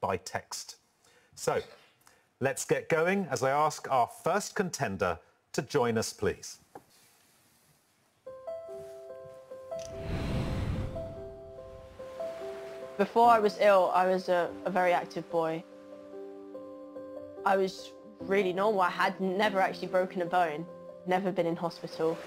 by text. So, let's get going as I ask our first contender to join us, please. Before I was ill, I was a very active boy. I was really normal. I had never actually broken a bone, never been in hospital.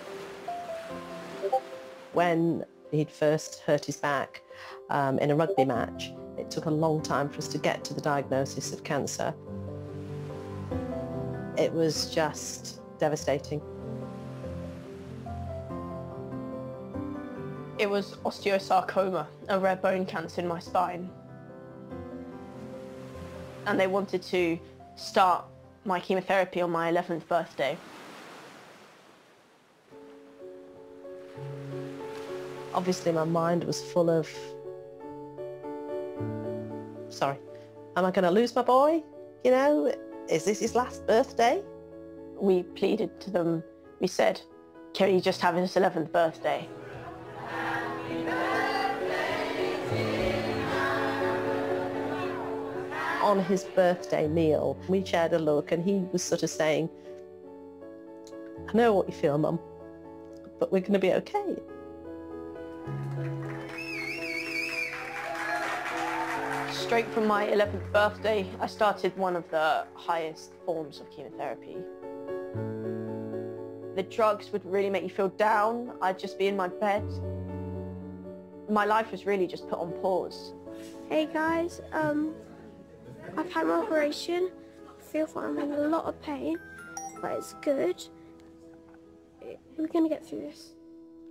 When he'd first hurt his back in a rugby match, it took a long time for us to get to the diagnosis of cancer. It was just devastating. It was osteosarcoma, a rare bone cancer in my spine. And they wanted to start my chemotherapy on my 11th birthday. Obviously my mind was full of, sorry, am I going to lose my boy? You know, is this his last birthday? We pleaded to them. We said, can he just have his 11th birthday? On his birthday meal, we shared a look and he was sort of saying, I know what you feel, Mum, but we're going to be okay. Straight from my 11th birthday, I started one of the highest forms of chemotherapy. The drugs would really make you feel down. I'd just be in my bed. My life was really just put on pause. Hey guys, I've had my operation. I feel like I'm in a lot of pain, but it's good. We're going to get through this.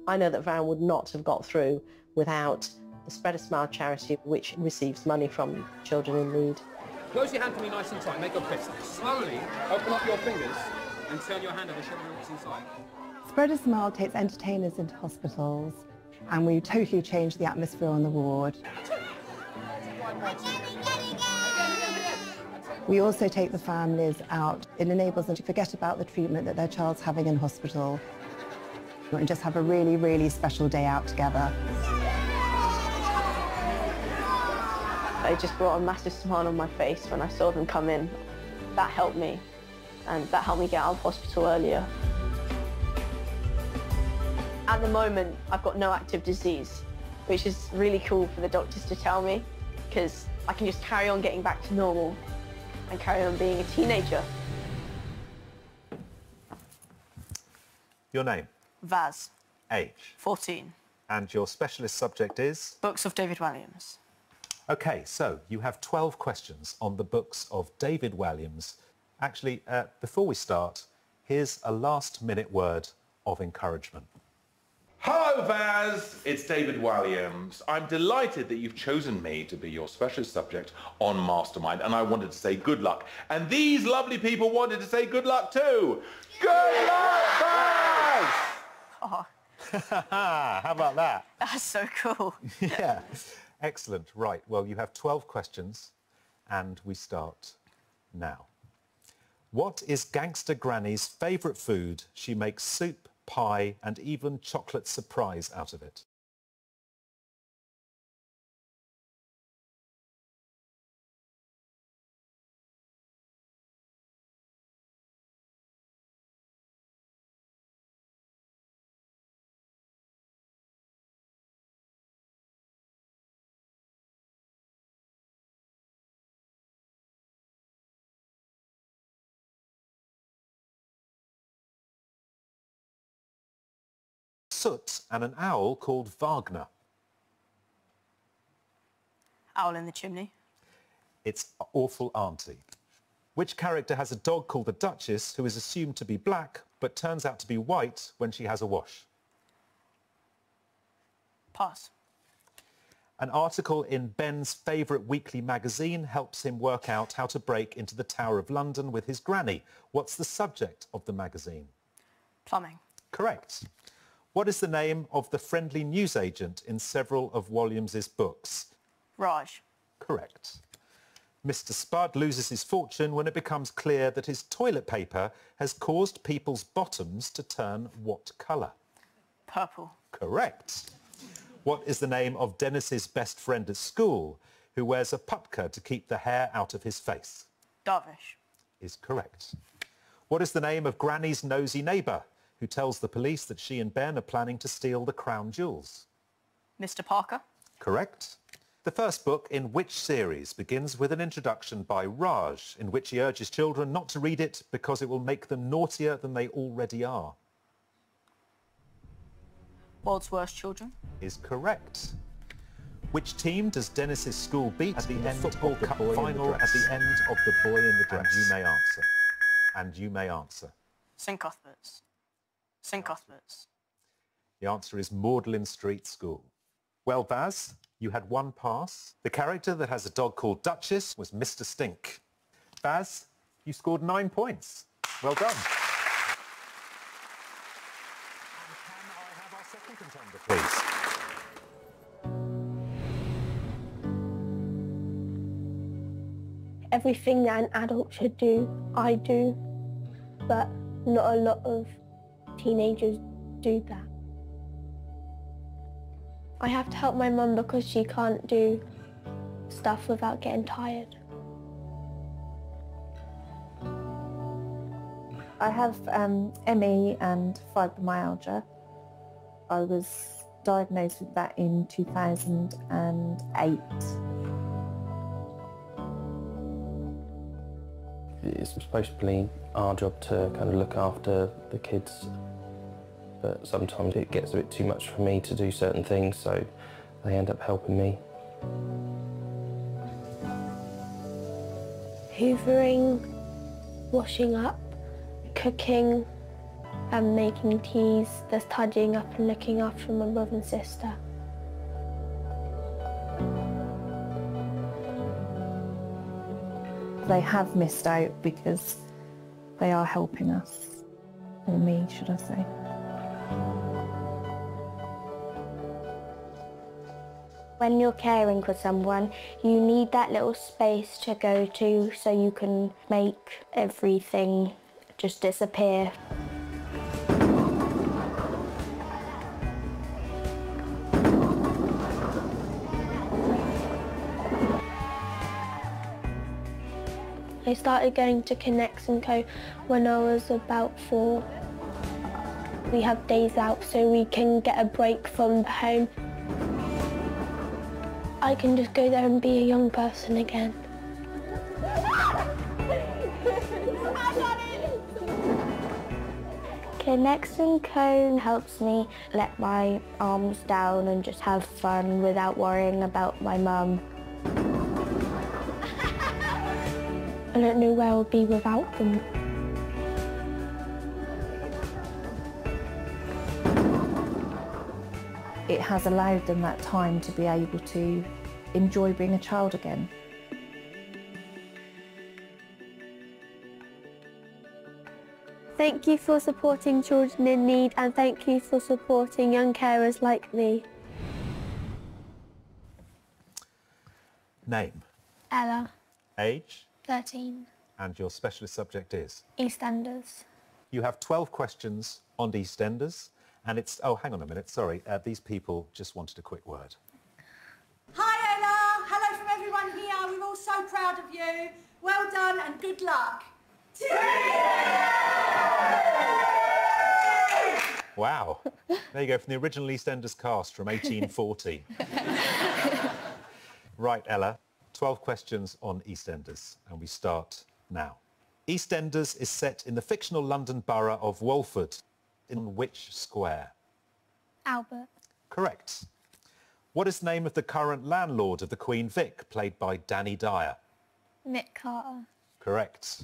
I know that Van would not have got through without the Spread a Smile charity, which receives money from children in need. Close your hand for me nice and tight, make a fist. Slowly open up your fingers and turn your hand over, show me what's inside. Spread a Smile takes entertainers into hospitals, and we totally changed the atmosphere on the ward. We also take the families out. It enables them to forget about the treatment that their child's having in hospital and just have a really, really special day out together. It just brought a massive smile on my face when I saw them come in. That helped me, and that helped me get out of hospital earlier. At the moment, I've got no active disease, which is really cool for the doctors to tell me, because I can just carry on getting back to normal and carry on being a teenager. Your name? Vaz. Age? 14. And your specialist subject is? Books of David Walliams. OK, so you have 12 questions on the books of David Walliams. Actually, before we start, here's a last-minute word of encouragement. Hello, Vaz. It's David Walliams. I'm delighted that you've chosen me to be your specialist subject on Mastermind, and I wanted to say good luck. And these lovely people wanted to say good luck too. Good luck, Vaz! Oh, How about that? that's so cool. Yeah, excellent. Right, well, you have 12 questions, and we start now. What is Gangster Granny's favourite food? She makes soup, pie, and even chocolate surprise out of it. Soot and an owl called Wagner. Owl in the chimney. It's Awful Auntie. Which character has a dog called the Duchess who is assumed to be black but turns out to be white when she has a wash? Pass. An article in Ben's favourite weekly magazine helps him work out how to break into the Tower of London with his granny. What's the subject of the magazine? Plumbing. Correct. What is the name of the friendly newsagent in several of Walliams's books? Raj. Correct. Mr. Spud loses his fortune when it becomes clear that his toilet paper has caused people's bottoms to turn what colour? Purple. Correct. What is the name of Dennis's best friend at school, who wears a putka to keep the hair out of his face? Darvish. Is correct. What is the name of Granny's nosy neighbour who tells the police that she and Ben are planning to steal the crown jewels? Mr. Parker. Correct. The first book in which series begins with an introduction by Raj, in which he urges children not to read it because it will make them naughtier than they already are? World's Worst Children. Is correct. Which team does Dennis's school beat at the end of the football cup final at the end of The Boy in the Dress? And you may answer. And you may answer. St. Cuthbert's. St. Cuthbert's. The answer is Magdalen Street School. Well, Baz, you had one pass. The character that has a dog called Duchess was Mr. Stink. Baz, you scored 9 points. Well done. And can I have our second contender, please? Everything that an adult should do, I do, but not a lot of teenagers do that. I have to help my mum because she can't do stuff without getting tired. I have ME and fibromyalgia. I was diagnosed with that in 2008. It's supposed to be our job to kind of look after the kids, but sometimes it gets a bit too much for me to do certain things, so they end up helping me. Hoovering, washing up, cooking and making teas. There's tidying up and looking after my brother and sister. They have missed out because they are helping us, or me, should I say. When you're caring for someone, you need that little space to go to so you can make everything just disappear. I started going to Connects and Co when I was about 4. We have days out so we can get a break from home. I can just go there and be a young person again. Connects and Co helps me let my arms down and just have fun without worrying about my mum. I don't know where I'll be without them. It has allowed them that time to be able to enjoy being a child again. Thank you for supporting children in need and thank you for supporting young carers like me. Name? Ella, Age? 13. And your specialist subject is? EastEnders. You have 12 questions on EastEnders, and it's... Oh, hang on a minute, sorry. These people just wanted a quick word. Hi Ella, hello from everyone here. We're all so proud of you. Well done and good luck. Wow. There you go, from the original EastEnders cast from 1840. Right, Ella. 12 questions on EastEnders, and we start now. EastEnders is set in the fictional London borough of Walford. In which square? Albert. Correct. What is the name of the current landlord of the Queen Vic, played by Danny Dyer? Nick Carter. Correct.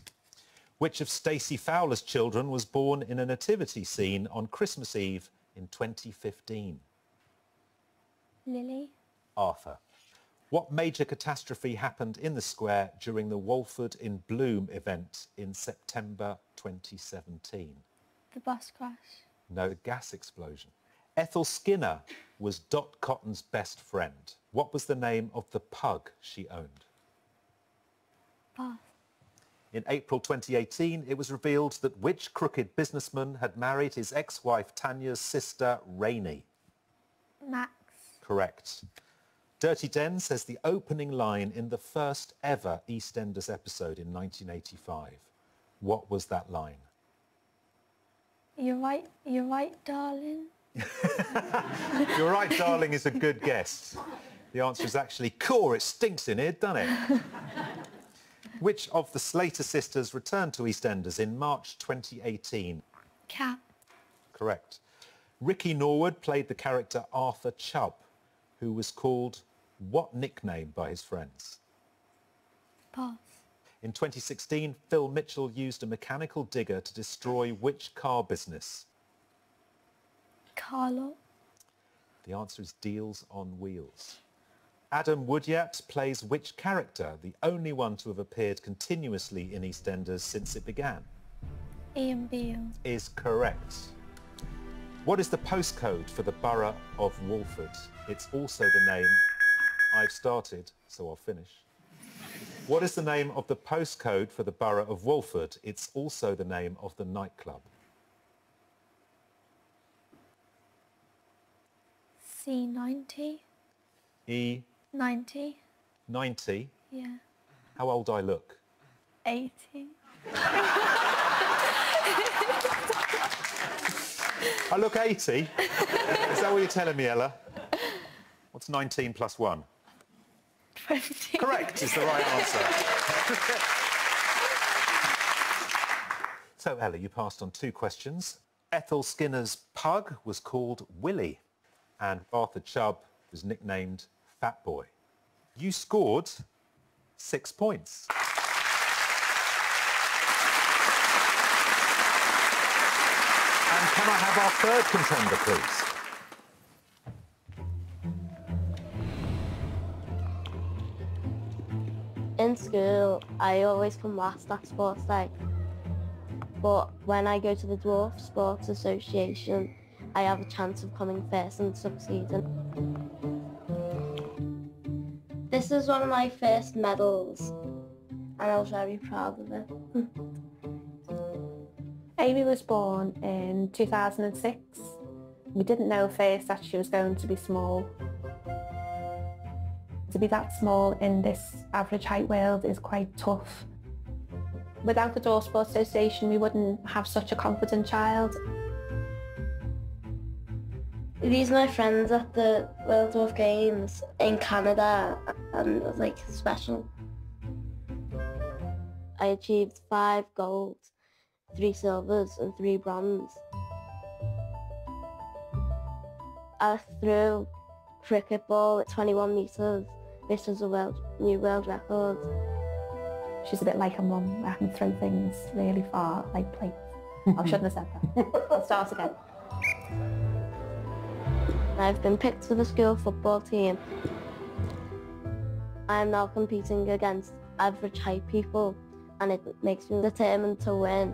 Which of Stacey Fowler's children was born in a nativity scene on Christmas Eve in 2015? Lily. Arthur. What major catastrophe happened in the square during the Walford in Bloom event in September 2017? The bus crash. No, the gas explosion. Ethel Skinner was Dot Cotton's best friend. What was the name of the pug she owned? Bath. In April 2018, it was revealed that which crooked businessman had married his ex-wife Tanya's sister, Rainey? Max. Correct. Dirty Den says the opening line in the first ever EastEnders episode in 1985. What was that line? You're right, darling. You're right, darling is a good guess. The answer is actually, core, it stinks in here, doesn't it? Which of the Slater sisters returned to EastEnders in March 2018? Cat. Correct. Ricky Norwood played the character Arthur Chubb, who was called what nickname by his friends? Pass. In 2016, Phil Mitchell used a mechanical digger to destroy which car business? Carlo. The answer is Deals on Wheels. Adam Woodyat plays which character, the only one to have appeared continuously in EastEnders since it began? Ian Beale. Is correct. What is the postcode for the borough of Walford? It's also the name... I've started, so I'll finish. What is the name of the postcode for the borough of Walford? It's also the name of the nightclub. C90. E... 90. 90. Yeah. How old I look? 80. I look 80? Is that what you're telling me, Ella? What's 19 plus 1? 20. Correct is the right answer. So, Ella, you passed on 2 questions. Ethel Skinner's pug was called Willie, and Arthur Chubb was nicknamed Fat Boy. You scored 6 points. And can I have our third contender, please? In school, I always come last at sports day. But when I go to the Dwarf Sports Association, I have a chance of coming first and succeeding. This is one of my first medals, and I was very proud of it. Amy was born in 2006. We didn't know first that she was going to be small. To be that small in this average height world is quite tough. Without the Dwarf Sports Association, we wouldn't have such a confident child. These are my friends at the World Dwarf Games in Canada, and it was like special. I achieved 5 golds, 3 silvers and 3 bronze. I threw cricket ball at 21 metres. This was a new world record. She's a bit like her mum. I can throw things really far, like plates. I shouldn't have said that. I'll start again. I've been picked for the school football team. I am now competing against average height people, and it makes me determined to win.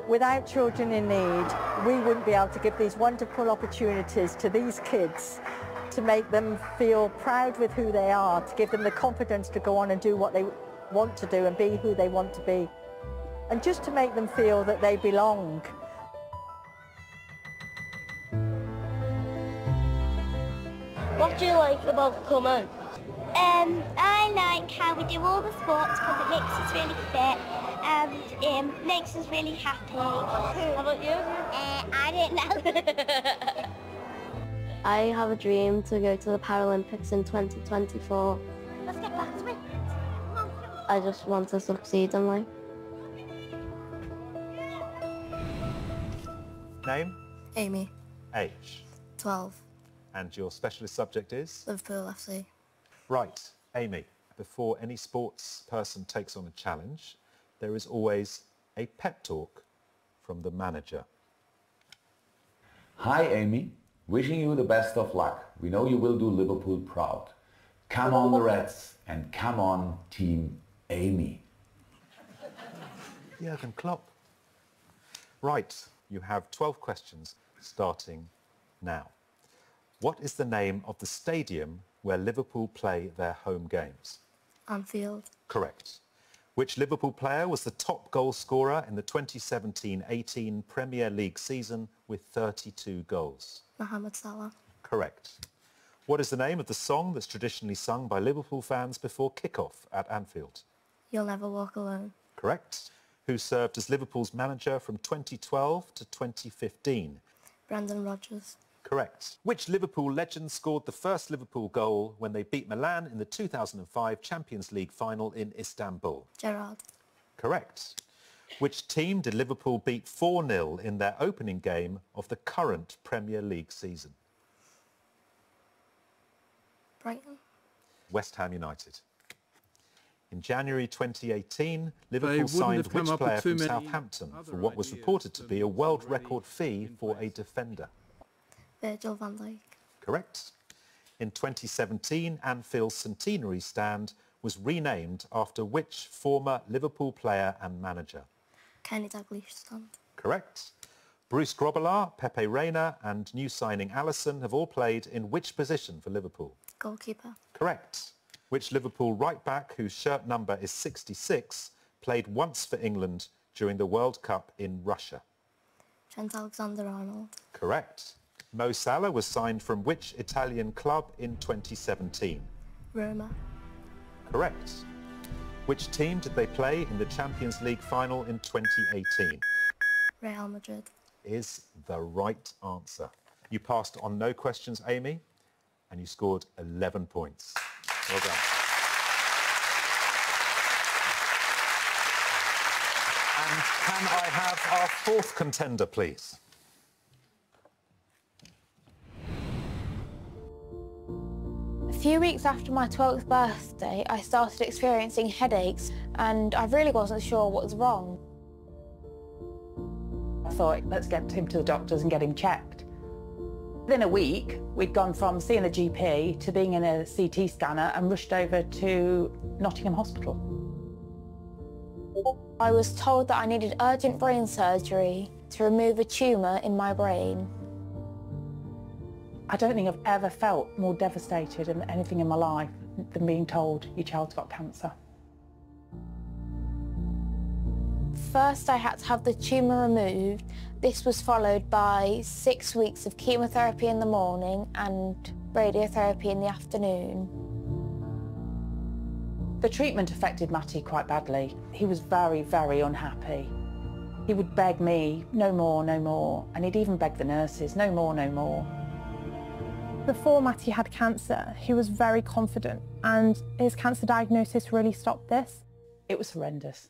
Without children in need, we wouldn't be able to give these wonderful opportunities to these kids to make them feel proud with who they are, to give them the confidence to go on and do what they want to do and be who they want to be, and just to make them feel that they belong. What do you like about coming? I like how we do all the sports because it makes us really fit and makes us really happy. How about you? I don't know. I have a dream to go to the Paralympics in 2024. Let's get back to it. I just want to succeed in life. Name? Amy. Age? 12. And your specialist subject is? Liverpool FC. Right, Amy, before any sports person takes on a challenge, there is always a pep talk from the manager. Hi Amy, wishing you the best of luck. We know you will do Liverpool proud. Come on the Reds and come on Team Amy. Jürgen Klopp. Right, you have 12 questions starting now. What is the name of the stadium where Liverpool play their home games? Anfield. Correct. Which Liverpool player was the top goal scorer in the 2017-18 Premier League season with 32 goals? Mohamed Salah. Correct. What is the name of the song that's traditionally sung by Liverpool fans before kick-off at Anfield? You'll Never Walk Alone. Correct. Who served as Liverpool's manager from 2012 to 2015? Brendan Rodgers. Correct. Which Liverpool legend scored the first Liverpool goal when they beat Milan in the 2005 Champions League final in Istanbul? Gerrard. Correct. Which team did Liverpool beat 4-0 in their opening game of the current Premier League season? Brighton. West Ham United. In January 2018, Liverpool signed which player from Southampton for what was reported to be a world record fee for a defender? Virgil van Dijk. Correct. In 2017, Anfield's centenary stand was renamed after which former Liverpool player and manager? Kenny Dalglish stand. Correct. Bruce Grobbelaar, Pepe Reina and new signing Alisson have all played in which position for Liverpool? Goalkeeper. Correct. Which Liverpool right-back, whose shirt number is 66, played once for England during the World Cup in Russia? Trent Alexander-Arnold. Correct. Mo Salah was signed from which Italian club in 2017? Roma. Correct. Which team did they play in the Champions League final in 2018? Real Madrid. Is the right answer. You passed on no questions, Amy, and you scored 11 points. Well done. And can I have our fourth contender, please? A few weeks after my 12th birthday, I started experiencing headaches and I really wasn't sure what was wrong. I thought, let's get him to the doctors and get him checked. Within a week, we'd gone from seeing the GP to being in a CT scanner and rushed over to Nottingham Hospital. I was told that I needed urgent brain surgery to remove a tumour in my brain. I don't think I've ever felt more devastated in anything in my life than being told your child's got cancer. First I had to have the tumour removed. This was followed by 6 weeks of chemotherapy in the morning and radiotherapy in the afternoon. The treatment affected Matty quite badly. He was very, very unhappy. He would beg me, no more, no more, and he'd even beg the nurses, no more, no more. Before Matty had cancer, he was very confident and his cancer diagnosis really stopped this. It was horrendous.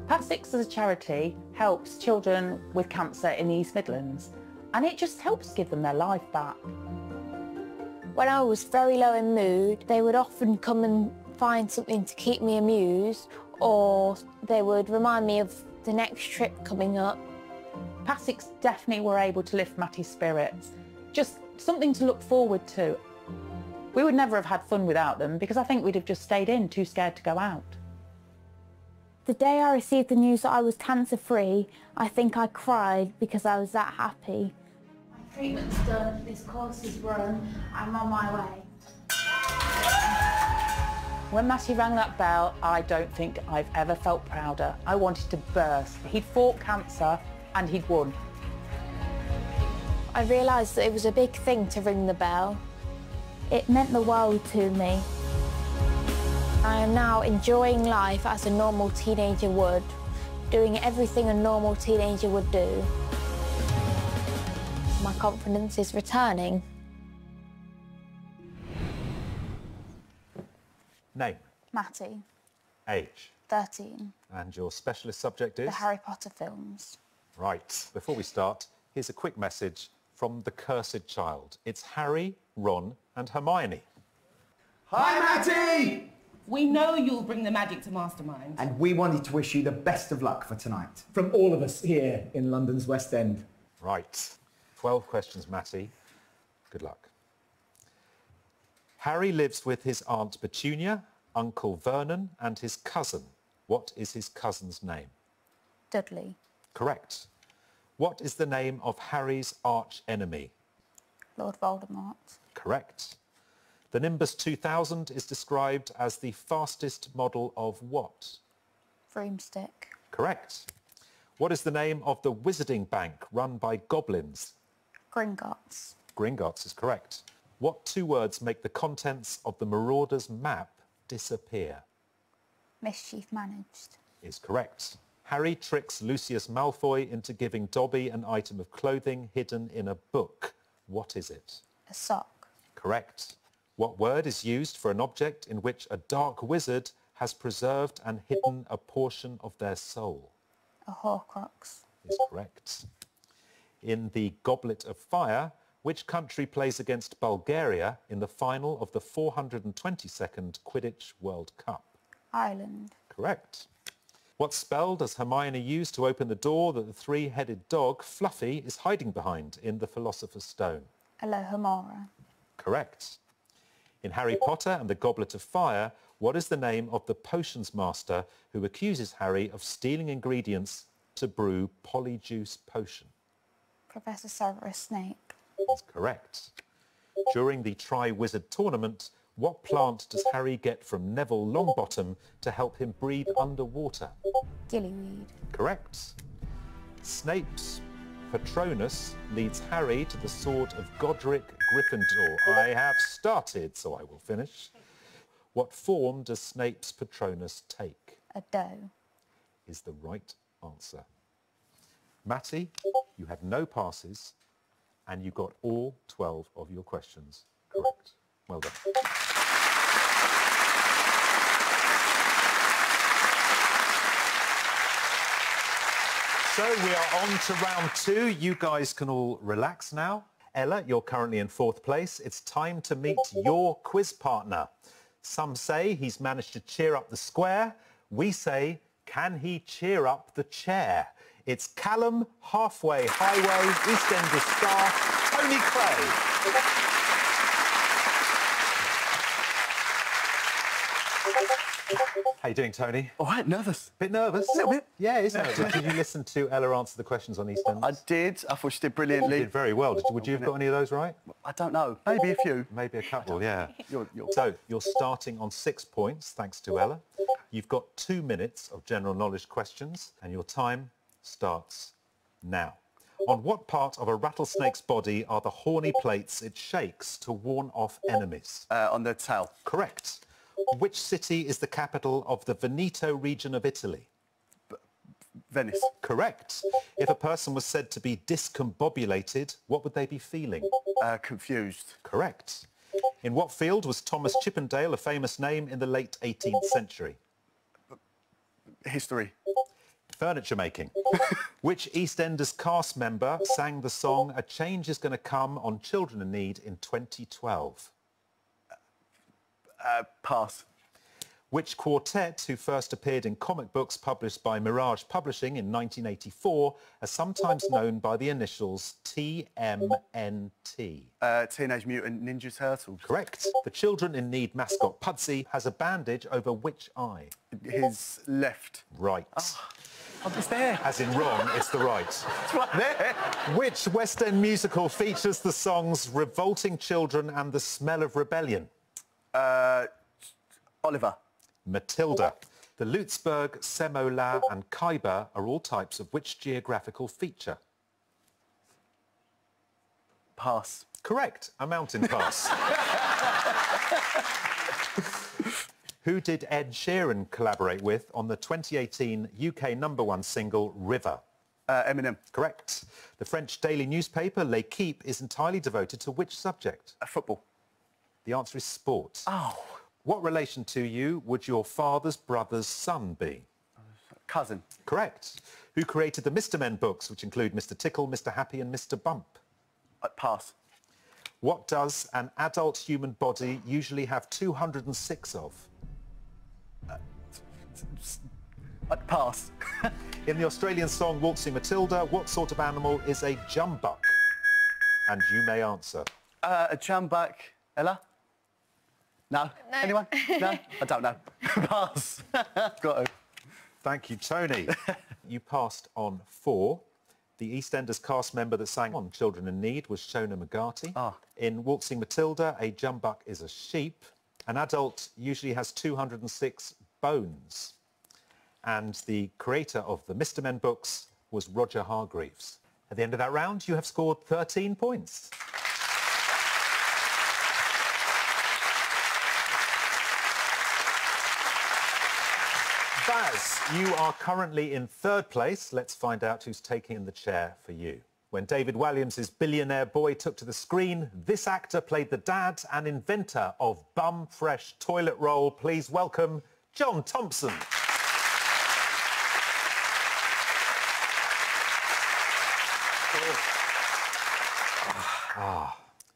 Passix as a charity helps children with cancer in the East Midlands and it just helps give them their life back. When I was very low in mood, they would often come and find something to keep me amused or they would remind me of the next trip coming up. Passix definitely were able to lift Matty's spirits. Just something to look forward to. We would never have had fun without them because I think we'd have just stayed in, too scared to go out. The day I received the news that I was cancer-free, I think I cried because I was that happy. My treatment's done, this course is run, I'm on my way. When Matty rang that bell, I don't think I've ever felt prouder. I wanted to burst. He'd fought cancer and he'd won. I realised that it was a big thing to ring the bell. It meant the world to me. I am now enjoying life as a normal teenager would, doing everything a normal teenager would do. My confidence is returning. Name? Matty. Age? 13. And your specialist subject is? The Harry Potter films. Right. Before we start, here's a quick message from the cursed child. It's Harry, Ron and Hermione. Hi, Matty! We know you'll bring the magic to Mastermind. And we wanted to wish you the best of luck for tonight. From all of us here in London's West End. Right. 12 questions, Matty. Good luck. Harry lives with his Aunt Petunia, Uncle Vernon and his cousin. What is his cousin's name? Dudley. Correct. What is the name of Harry's arch enemy? Lord Voldemort. Correct. The Nimbus 2000 is described as the fastest model of what? Broomstick. Correct. What is the name of the wizarding bank run by goblins? Gringotts. Gringotts is correct. What two words make the contents of the Marauder's map disappear? Mischief managed. Is correct. Harry tricks Lucius Malfoy into giving Dobby an item of clothing hidden in a book. What is it? A sock. Correct. What word is used for an object in which a dark wizard has preserved and hidden a portion of their soul? A Horcrux. Is correct. In the Goblet of Fire, which country plays against Bulgaria in the final of the 422nd Quidditch World Cup? Ireland. Correct. What spell does Hermione use to open the door that the three-headed dog, Fluffy, is hiding behind in the Philosopher's Stone? Alohomora. Correct. In Harry Potter and the Goblet of Fire, what is the name of the potions master who accuses Harry of stealing ingredients to brew Polyjuice Potion? Professor Severus Snape. That's correct. During the Tri-Wizard tournament, what plant does Harry get from Neville Longbottom to help him breathe underwater? Gillyweed. Correct. Snape's Patronus leads Harry to the sword of Godric Gryffindor. I have started, so I will finish. What form does Snape's Patronus take? A doe. Is the right answer. Matty, you had no passes and you got all 12 of your questions correct. Well done. So we are on to round two. You guys can all relax now. Ella, you're currently in fourth place. It's time to meet your quiz partner. Some say he's managed to cheer up the square. We say, can he cheer up the chair? It's Callum, Halfway Highway, EastEnders star, Tony Clay. How you doing, Tony? All right, nervous. Bit nervous? A little bit. Yeah, isn't it? Did you listen to Ella answer the questions on EastEnders? I did. I thought she did brilliantly. You did very well. Would you have got any of those right? I don't know. Maybe a few. Maybe a couple, yeah. You're... So, you're starting on 6 points, thanks to Ella. You've got 2 minutes of general knowledge questions, and your time starts now. On what part of a rattlesnake's body are the horny plates it shakes to warn off enemies? On the tail. Correct. Which city is the capital of the Veneto region of Italy? Venice. Correct. If a person was said to be discombobulated, what would they be feeling? Confused. Correct. In what field was Thomas Chippendale a famous name in the late 18th century? History. Furniture making. Which EastEnders cast member sang the song A Change Is Gonna Come on Children in Need in 2012? Pass. Which quartet, who first appeared in comic books published by Mirage Publishing in 1984, are sometimes known by the initials TMNT? Teenage Mutant Ninja Turtles. Correct. The Children in Need mascot Pudsey has a bandage over which eye? His left. Right. Oh, it's there. As in wrong, it's the right. It's right there. Which West End musical features the songs Revolting Children and The Smell of Rebellion? Oliver. Matilda. The Lutzberg, Semola and Khyber are all types of which geographical feature? Pass. Correct. A mountain pass. Who did Ed Sheeran collaborate with on the 2018 UK #1 single River? Eminem. Correct. The French daily newspaper L'Équipe is entirely devoted to which subject? Football. The answer is sport. Oh. What relation to you would your father's brother's son be? Cousin. Correct. Who created the Mr. Men books, which include Mr. Tickle, Mr. Happy and Mr. Bump? Pass. What does an adult human body usually have 206 of? Pass. In the Australian song Waltzing Matilda, what sort of animal is a jumbuck? And you may answer. A jumbuck. Ella? No? Anyone? No? I don't know. Pass. Got to. Thank you, Tony. You passed on 4. The EastEnders cast member that sang on Children in Need was Shona McGarty. Ah. In Waltzing Matilda, a jumbuck is a sheep. An adult usually has 206 bones. And the creator of the Mr. Men books was Roger Hargreaves. At the end of that round, you have scored 13 points. Baz, you are currently in third place. Let's find out who's taking the chair for you. When David Walliams' Billionaire Boy took to the screen, this actor played the dad and inventor of bum-fresh toilet roll. Please welcome John Thompson.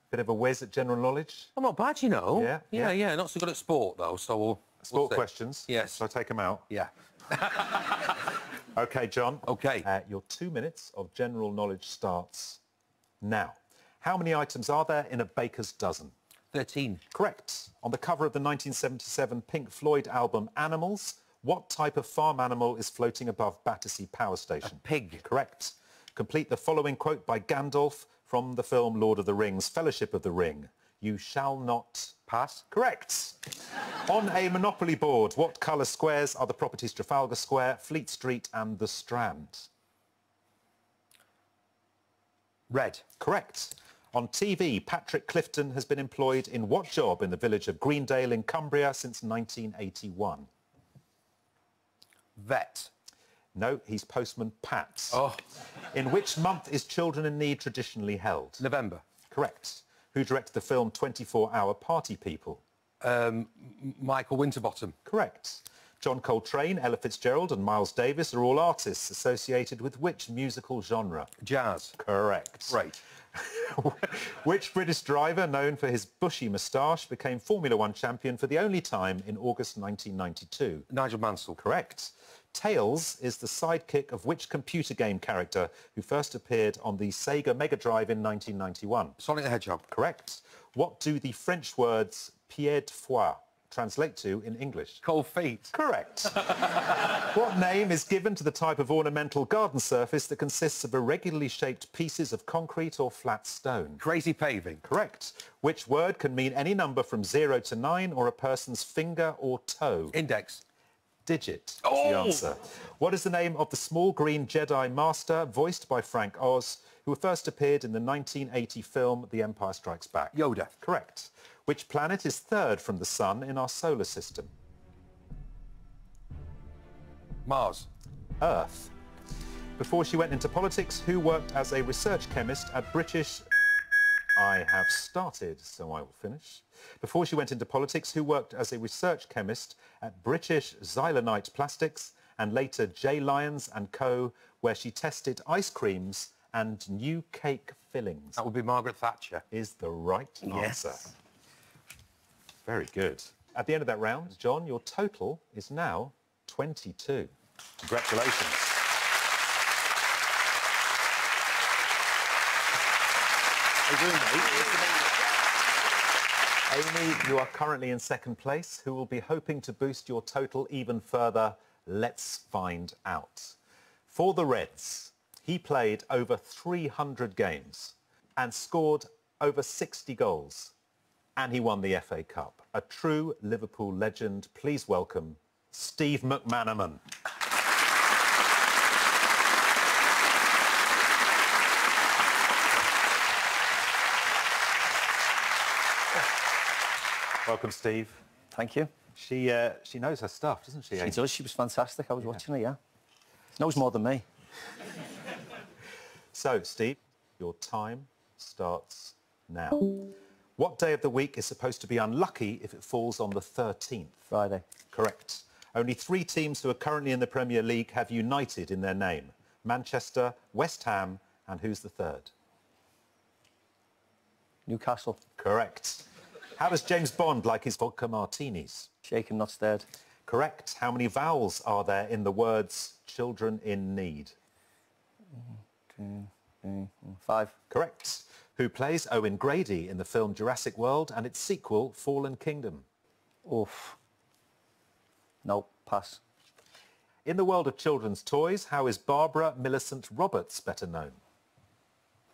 Bit of a whiz at general knowledge. I'm not bad, you know. Yeah. Yeah. Not so good at sport, though, so we'll Sport see. questions. Yes. Shall I take them out? Yeah. OK, John. OK. Your 2 minutes of general knowledge starts now. How many items are there in a baker's dozen? 13. Correct. On the cover of the 1977 Pink Floyd album Animals, what type of farm animal is floating above Battersea Power Station? A pig. Correct. Complete the following quote by Gandalf from the film Lord of the Rings, Fellowship of the Ring. You shall not... Pass. Correct. On a Monopoly board, what colour squares are the properties Trafalgar Square, Fleet Street and the Strand? Red. Correct. On TV, Patrick Clifton has been employed in what job in the village of Greendale in Cumbria since 1981? Vet. No, he's Postman Pat. Oh. In which month is Children in Need traditionally held? November. Correct. Who directed the film 24-Hour Party People? Michael Winterbottom. Correct. John Coltrane, Ella Fitzgerald and Miles Davis are all artists associated with which musical genre? Jazz. Correct. Great. Which British driver, known for his bushy moustache, became Formula One champion for the only time in August 1992? Nigel Mansell. Correct. Tails is the sidekick of which computer game character who first appeared on the Sega Mega Drive in 1991? Sonic the Hedgehog. Correct. What do the French words pied de foie translate to in English? Cold feet. Correct. What name is given to the type of ornamental garden surface that consists of irregularly shaped pieces of concrete or flat stone? Crazy paving. Correct. Which word can mean any number from 0 to 9 or a person's finger or toe? Index. Digit is the answer. What is the name of the small green Jedi Master, voiced by Frank Oz, who first appeared in the 1980 film The Empire Strikes Back? Yoda. Correct. Which planet is third from the sun in our solar system? Mars. Earth. Before she went into politics, who worked as a research chemist at British... I have started, so I will finish. Before she went into politics, who worked as a research chemist at British Xylonite Plastics and later J. Lyons and Co., where she tested ice creams and new cake fillings? That would be Margaret Thatcher. Is the right answer. Yes. Very good. At the end of that round, John, your total is now 22. Congratulations. Amy, you are currently in second place. Who will be hoping to boost your total even further? Let's find out. For the Reds, he played over 300 games and scored over 60 goals. And he won the FA Cup. A true Liverpool legend. Please welcome Steve McManaman. Welcome, Steve. Thank you. She knows her stuff, doesn't she? She does. She was fantastic. I was watching her, yeah. Knows more than me. So, Steve, your time starts now. What day of the week is supposed to be unlucky if it falls on the 13th? Friday. Correct. Only 3 teams who are currently in the Premier League have United in their name. Manchester, West Ham, and who's the third? Newcastle. Correct. How does James Bond like his vodka martinis? Shaken, not stirred. Correct. How many vowels are there in the words children in need? 5. Correct. Who plays Owen Grady in the film Jurassic World and its sequel, Fallen Kingdom? Oof. No, pass. In the world of children's toys, how is Barbara Millicent Roberts better known?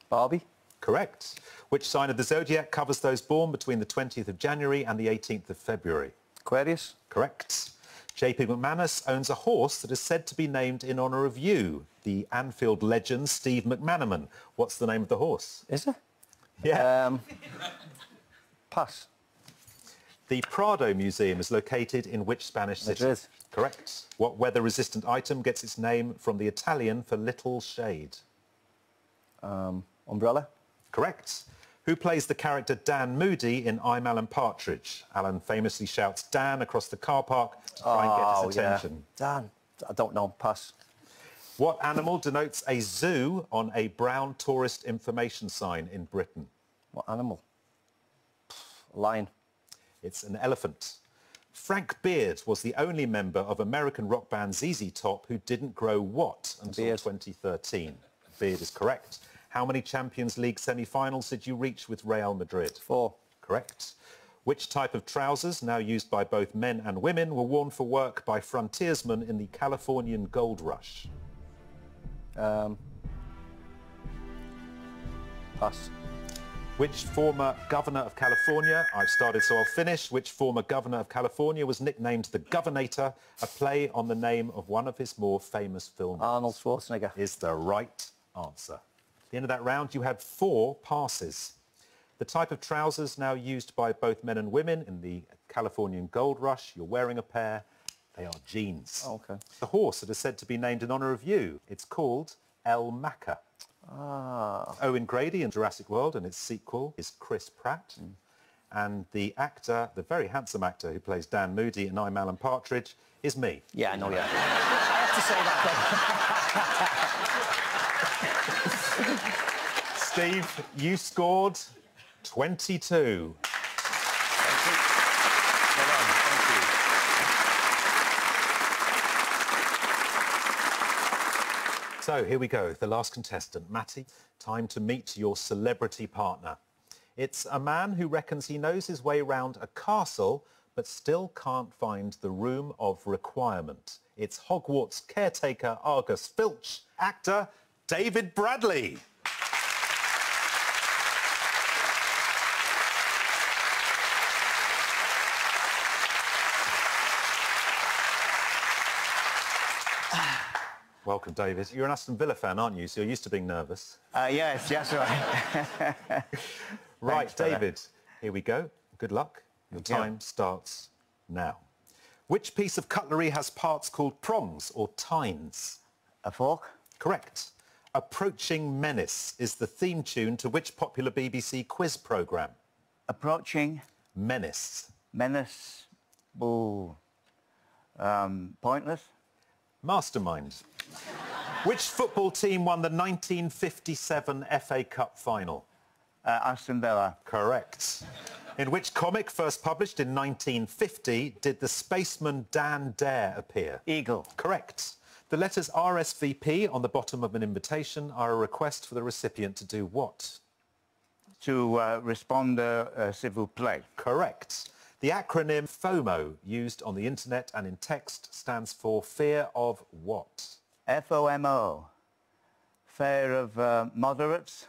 Barbie. Correct. Which sign of the zodiac covers those born between the 20th of January and the 18th of February? Aquarius. Correct. J.P. McManus owns a horse that is said to be named in honour of you, the Anfield legend Steve McManaman. What's the name of the horse? Is it? Yeah. Pass. The Prado Museum is located in which Spanish city? Madrid. Correct. What weather-resistant item gets its name from the Italian for little shade? Umbrella. Correct. Who plays the character Dan Moody in I'm Alan Partridge? Alan famously shouts Dan across the car park to try and get his attention. Yeah. Dan. I don't know. Pass. What animal denotes a zoo on a brown tourist information sign in Britain? What animal? A lion. It's an elephant. Frank Beard was the only member of American rock band ZZ Top who didn't grow what until 2013? Beard is correct. How many Champions League semi-finals did you reach with Real Madrid? 4. Correct. Which type of trousers, now used by both men and women, were worn for work by frontiersmen in the Californian Gold Rush? Pass. Which former governor of California, I've started so I'll finish, which former governor of California was nicknamed the Governator, a play on the name of one of his more famous films? Arnold Schwarzenegger. Is the right answer. At the end of that round, you had 4 passes. The type of trousers now used by both men and women in the Californian Gold Rush, you're wearing a pair, they are jeans. Oh, okay. The horse that is said to be named in honour of you, it's called El Maca. Ah. Owen Grady in Jurassic World and its sequel is Chris Pratt. And the actor, the very handsome actor who plays Dan Moody in I'm Alan Partridge, is me. Yeah, I know, yeah. I have to say that. Steve, you scored 22. So here we go, the last contestant, Matty. Time to meet your celebrity partner. It's a man who reckons he knows his way around a castle but still can't find the room of requirement. It's Hogwarts caretaker Argus Filch, actor David Bradley. Welcome, David. You're an Aston Villa fan, aren't you? So you're used to being nervous. Yes, that's right. Right, David, here we go. Good luck. Your time starts now. Which piece of cutlery has parts called prongs or tines? A fork? Correct. Approaching Menace is the theme tune to which popular BBC quiz programme? Approaching? Menace. Menace? Ooh. Pointless? Mastermind. Which football team won the 1957 FA Cup final? Aston Villa. Correct. In which comic, first published in 1950, did the spaceman Dan Dare appear? Eagle. Correct. The letters RSVP on the bottom of an invitation are a request for the recipient to do what? To respond s'il vous plaît. Correct. The acronym FOMO, used on the internet and in text, stands for fear of what? FOMO. Fear of moderates.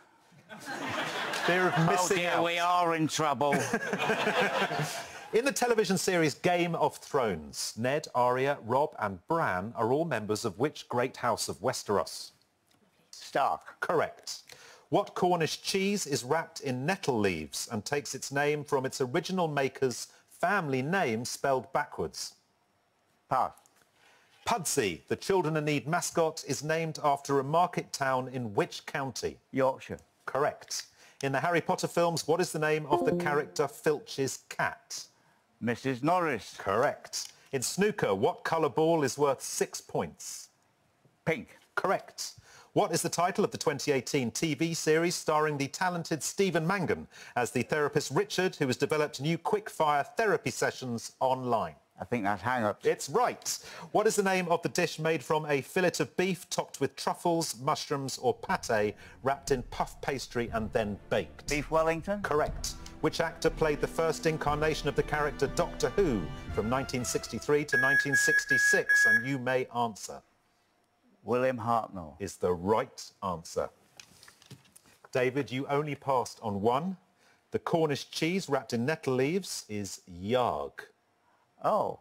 Fear of missing out. We are in trouble. In the television series Game of Thrones, Ned, Arya, Robb and Bran are all members of which great house of Westeros? Stark. Correct. What Cornish cheese is wrapped in nettle leaves and takes its name from its original maker's family name spelled backwards? Pass. Pudsey, the Children in Need mascot, is named after a market town in which county? Yorkshire. Correct. In the Harry Potter films, what is the name of the character Filch's cat? Mrs. Norris. Correct. In snooker, what colour ball is worth 6 points? Pink. Correct. What is the title of the 2018 TV series starring the talented Stephen Mangan as the therapist Richard, who has developed new quick-fire therapy sessions online? I think that's hang-ups. It's right. What is the name of the dish made from a fillet of beef topped with truffles, mushrooms or pâté, wrapped in puff pastry and then baked? Beef Wellington. Correct. Which actor played the first incarnation of the character Doctor Who from 1963 to 1966? And you may answer. William Hartnell. Is the right answer. David, you only passed on one. The Cornish cheese wrapped in nettle leaves is yarg. Oh.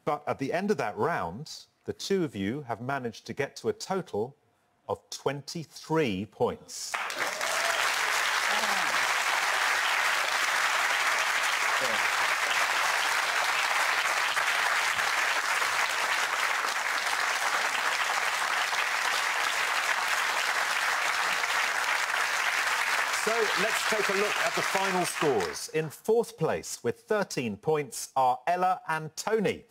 But at the end of that round, the two of you have managed to get to a total of 23 points. So let's take a look at the final scores. In fourth place with 13 points are Ella and Tony.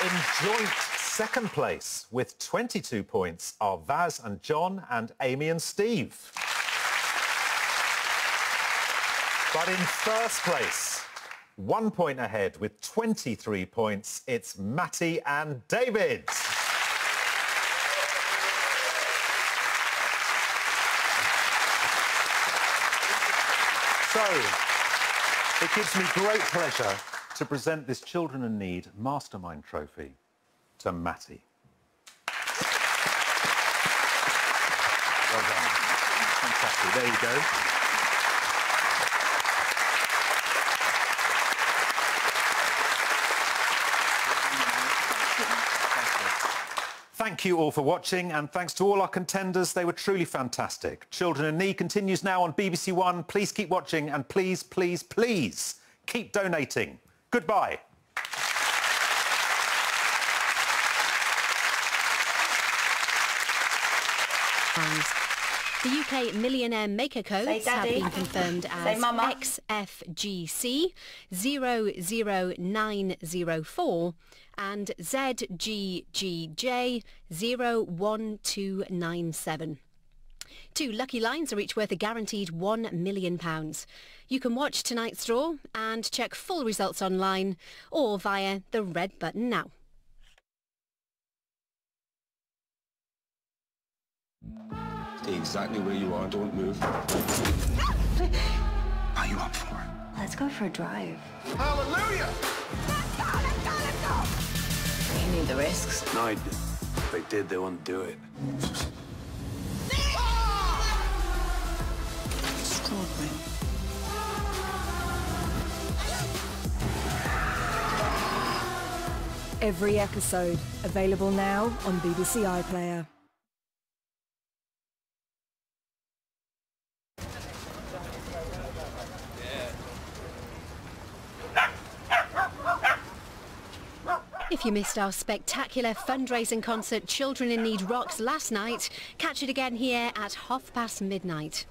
In joint second place with 22 points are Vaz and John and Amy and Steve. But in first place, 1 point ahead with 23 points, it's Matty and David. So, it gives me great pleasure to present this Children in Need Mastermind Trophy to Matty. Well done. Fantastic. There you go. Thank you all for watching, and thanks to all our contenders. They were truly fantastic. Children in Need continues now on BBC One. Please keep watching, and please, please, please keep donating. Goodbye. The UK Millionaire Maker Codes have been confirmed as XFGC 00904 and ZGGJ 01297. 2 lucky lines are each worth a guaranteed £1 million. You can watch tonight's draw and check full results online or via the red button now. Stay exactly where you are, don't move. Are you up for it? Let's go for a drive. Hallelujah! You need the risks. No, I did. If they did, they wouldn't do it. Extraordinary. Every episode available now on BBC iPlayer. If you missed our spectacular fundraising concert Children in Need Rocks last night, catch it again here at midnight.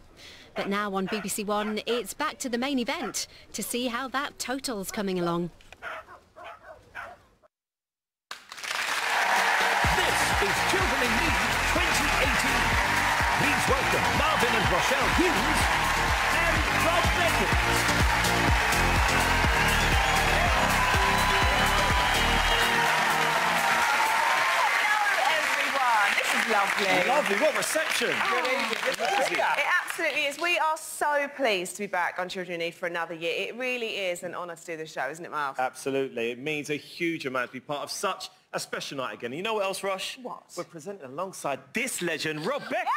But now on BBC One, it's back to the main event to see how that total's coming along. This is Children in Need 2018. Please welcome Marvin and Rochelle Hughes and Rob Beckett. Lovely. Lovely, what reception. Good evening. Good to see you. It absolutely is. We are so pleased to be back on Children in Need for another year. It really is an honour to do this show, isn't it, Marv? Absolutely. It means a huge amount to be part of such a special night again. You know what else, Rosh? What? We're presenting alongside this legend, Rob Beckett.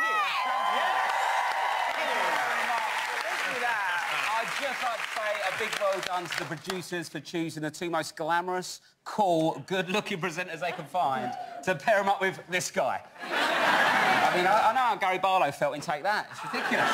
I'd just like to say a big well done to the producers for choosing the two most glamorous, cool, good-looking presenters they can find to pair them up with this guy. I mean, I know how Gary Barlow felt in Take That. It's ridiculous.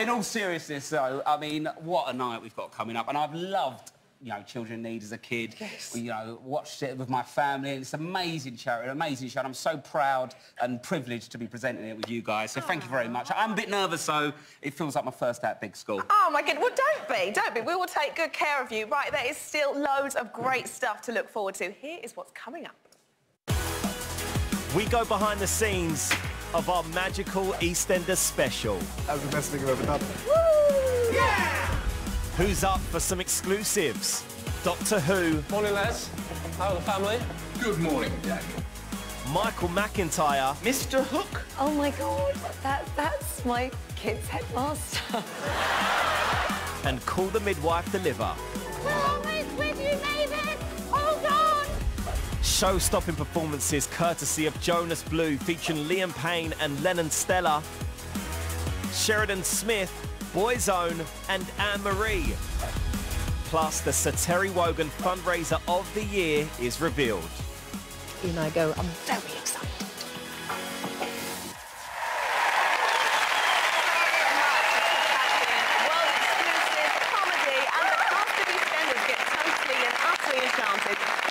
In all seriousness, though, I mean, what a night we've got coming up. And I've loved, you know, Children in Need as a kid. Yes. You know, watched it with my family, and it's an amazing charity, an amazing show. And I'm so proud and privileged to be presenting it with you guys. So thank you very much. I'm a bit nervous, so it feels like my first day at big school. Oh, my goodness. Well, don't be. We will take good care of you. Right, there is still loads of great stuff to look forward to. Here is what's coming up. We go behind the scenes of our magical EastEnders special. That was the best thing I've ever done. Woo! Yeah! Who's up for some exclusives? Doctor Who. Morning, lads. How are the family? Good morning, Daddy. Michael McIntyre. Mr. Hook. Oh my God, that's my kid's headmaster. And Call the Midwife Deliver. We're almost with you, Mavis! Hold on! show-stopping performances courtesy of Jonas Blue, featuring Liam Payne and Lennon Stella, Sheridan Smith, Boyzone and Anne-Marie. Plus, the Sir Terry Wogan fundraiser of the year is revealed. In I go. I'm very excited.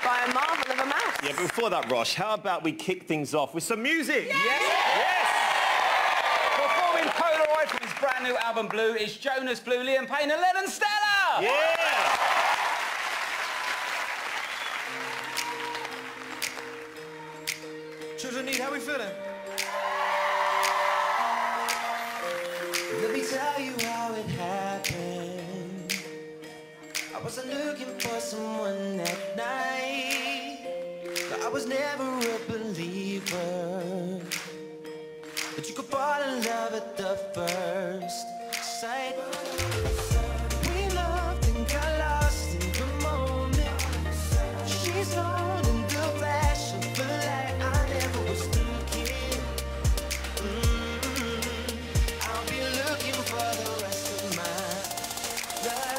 By a marvel of a match. Yeah, but before that, Rosh, how about we kick things off with some music? Yes! Performing Polaroid from his brand new album Blue is Jonas Blue, Liam Payne and Lennon Stella! Yeah! Children need, how we feeling? Let me tell you how it happened. I wasn't looking for someone that night. No, I was never a believer, but you could fall in love at the first sight. We loved and got lost in the moment. She's on in the flash of the light. I never was looking. I'll be looking for the rest of my life.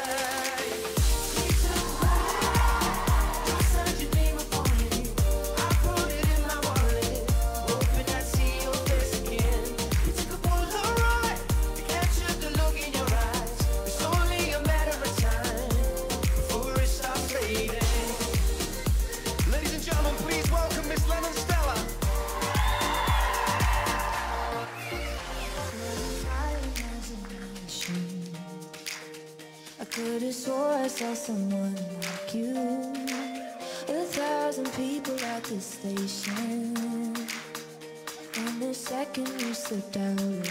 Could've swore I saw someone like you. 1,000 people at the station, and the second you slipped out of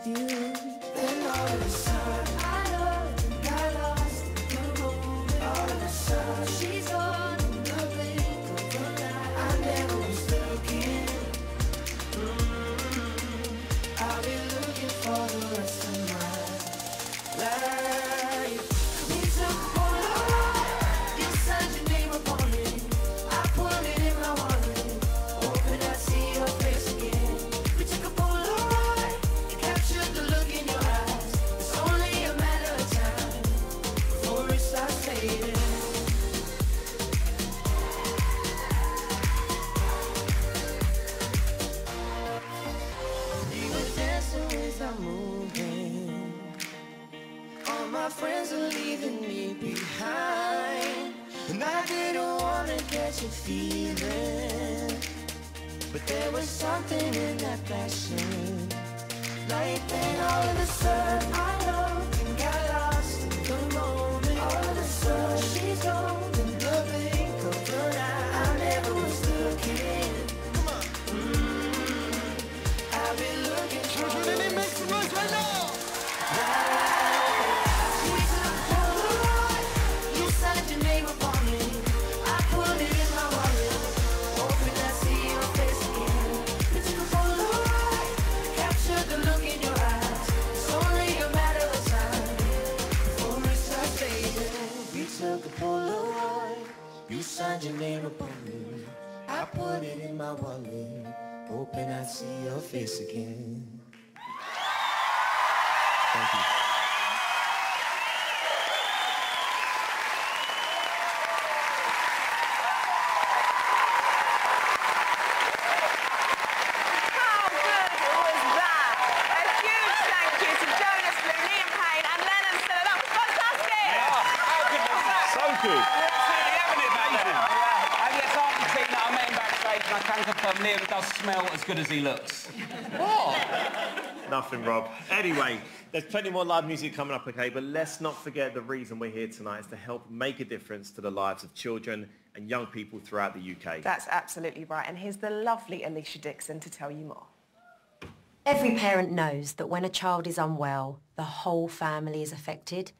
view, then all of a sudden I loved and got lost in the moment. All of a sudden she's gone in the blink of an eye. I never was looking. I'll be looking for the rest of my life. Friends are leaving me behind, and I didn't want to get your feeling, but there was something in that passion. Like then all of a sudden I loved and got lost in the moment. All of a sudden she's gone in the blink of an eye. I never was looking. I've been looking for it. Make some noise right now. You signed your name upon it. I put it in my wallet, hoping I'd see your face again. Thank you. How good was that? A huge thank you to Jonas Blue, Liam Payne and Lennon Stella. That was fantastic! How good was that? So good. And yes, after Tina, I met him backstage and I can confirm Liam does smell as good as he looks. What? Nothing, Rob. Anyway, there's plenty more live music coming up, okay? But let's not forget the reason we're here tonight is to help make a difference to the lives of children and young people throughout the UK. That's absolutely right. And here's the lovely Alicia Dixon to tell you more. Every parent knows that when a child is unwell, the whole family is affected.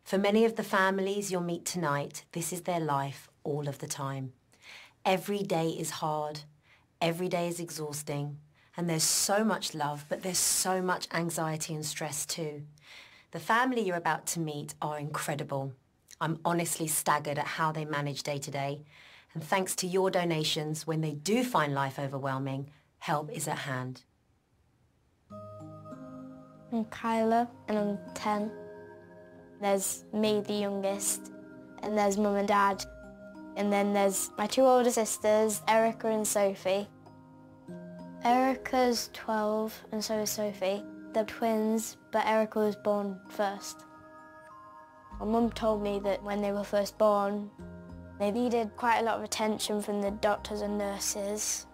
For many of the families you'll meet tonight, this is their life all of the time. Every day is hard, every day is exhausting, and there's so much love, but there's so much anxiety and stress too. The family you're about to meet are incredible. I'm honestly staggered at how they manage day to day, And thanks to your donations, when they do find life overwhelming, help is at hand. I'm Kyla and I'm 10. There's me, the youngest, and there's Mum and Dad. And then there's my 2 older sisters, Erica and Sophie. Erica's 12 and so is Sophie. They're twins, but Erica was born first. My mum told me that when they were first born, they needed quite a lot of attention from the doctors and nurses.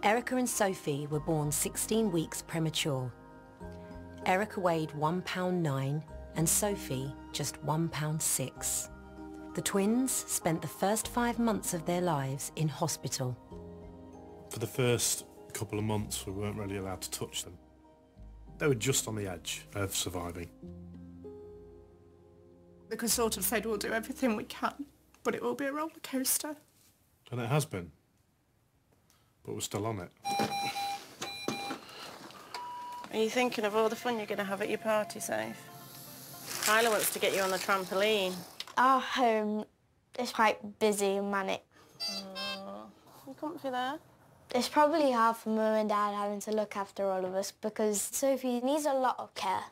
Erica and Sophie were born 16 weeks premature. Erica weighed £1.9 and Sophie just £1.6. The twins spent the first 5 months of their lives in hospital. For the first couple of months, we weren't really allowed to touch them. They were just on the edge of surviving. The consultant said we'll do everything we can, but it will be a roller coaster. And it has been. But we're still on it. Are you thinking of all the fun you're going to have at your party, Safe? Kyla wants to get you on the trampoline. Our home is quite busy and manic. You comfy there? It's probably hard for Mum and Dad having to look after all of us because Sophie needs a lot of care.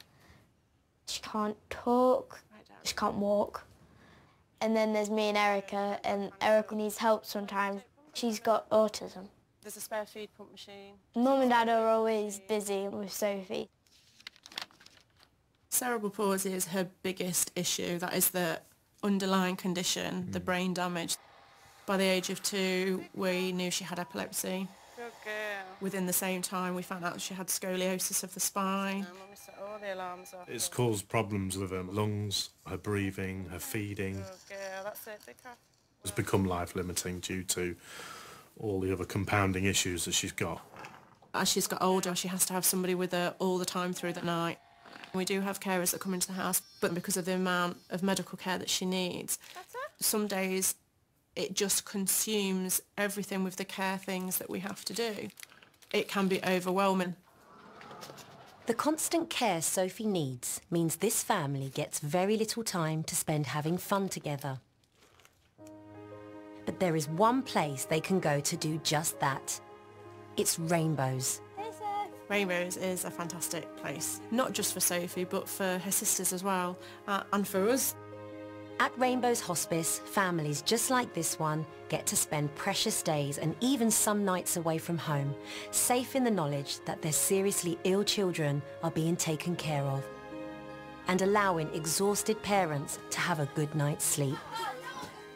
She can't talk, she can't walk. And then there's me and Erica needs help sometimes. She's got autism. There's a spare feed pump machine. Mum and Dad are always busy with Sophie. Cerebral palsy is her biggest issue. That is the underlying condition, the brain damage. By the age of 2, we knew she had epilepsy. Good girl. Within the same time, we found out she had scoliosis of the spine. Mummy set all the alarms off. It's caused problems with her lungs, her breathing, her feeding. Good girl, that's it, big cat. It's become life-limiting due to all the other compounding issues that she's got. As she's got older, she has to have somebody with her all the time through the night. We do have carers that come into the house, but because of the amount of medical care that she needs, some days it just consumes everything with the care things that we have to do. It can be overwhelming. The constant care Sophie needs means this family gets very little time to spend having fun together. But there is one place they can go to do just that. It's Rainbows. Rainbows is a fantastic place, not just for Sophie, but for her sisters as well, and for us. At Rainbows Hospice, families just like this one get to spend precious days and even some nights away from home, safe in the knowledge that their seriously ill children are being taken care of, and allowing exhausted parents to have a good night's sleep.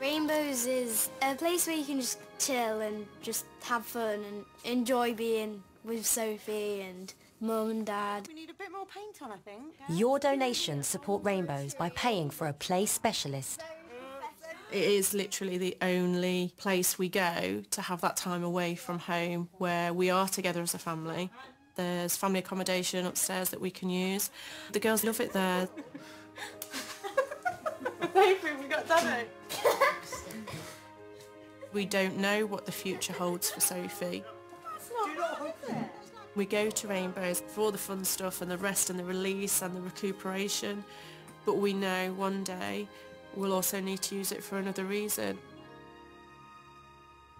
Rainbows is a place where you can just chill and just have fun and enjoy being with Sophie and Mum and Dad. We need a bit more paint on, I think. Your donations support Rainbows by paying for a play specialist. It is literally the only place we go to have that time away from home where we are together as a family. There's family accommodation upstairs that we can use. The girls love it there. We got done it. We don't know what the future holds for Sophie. We go to Rainbows for all the fun stuff and the rest and the release and the recuperation, but we know one day we'll also need to use it for another reason.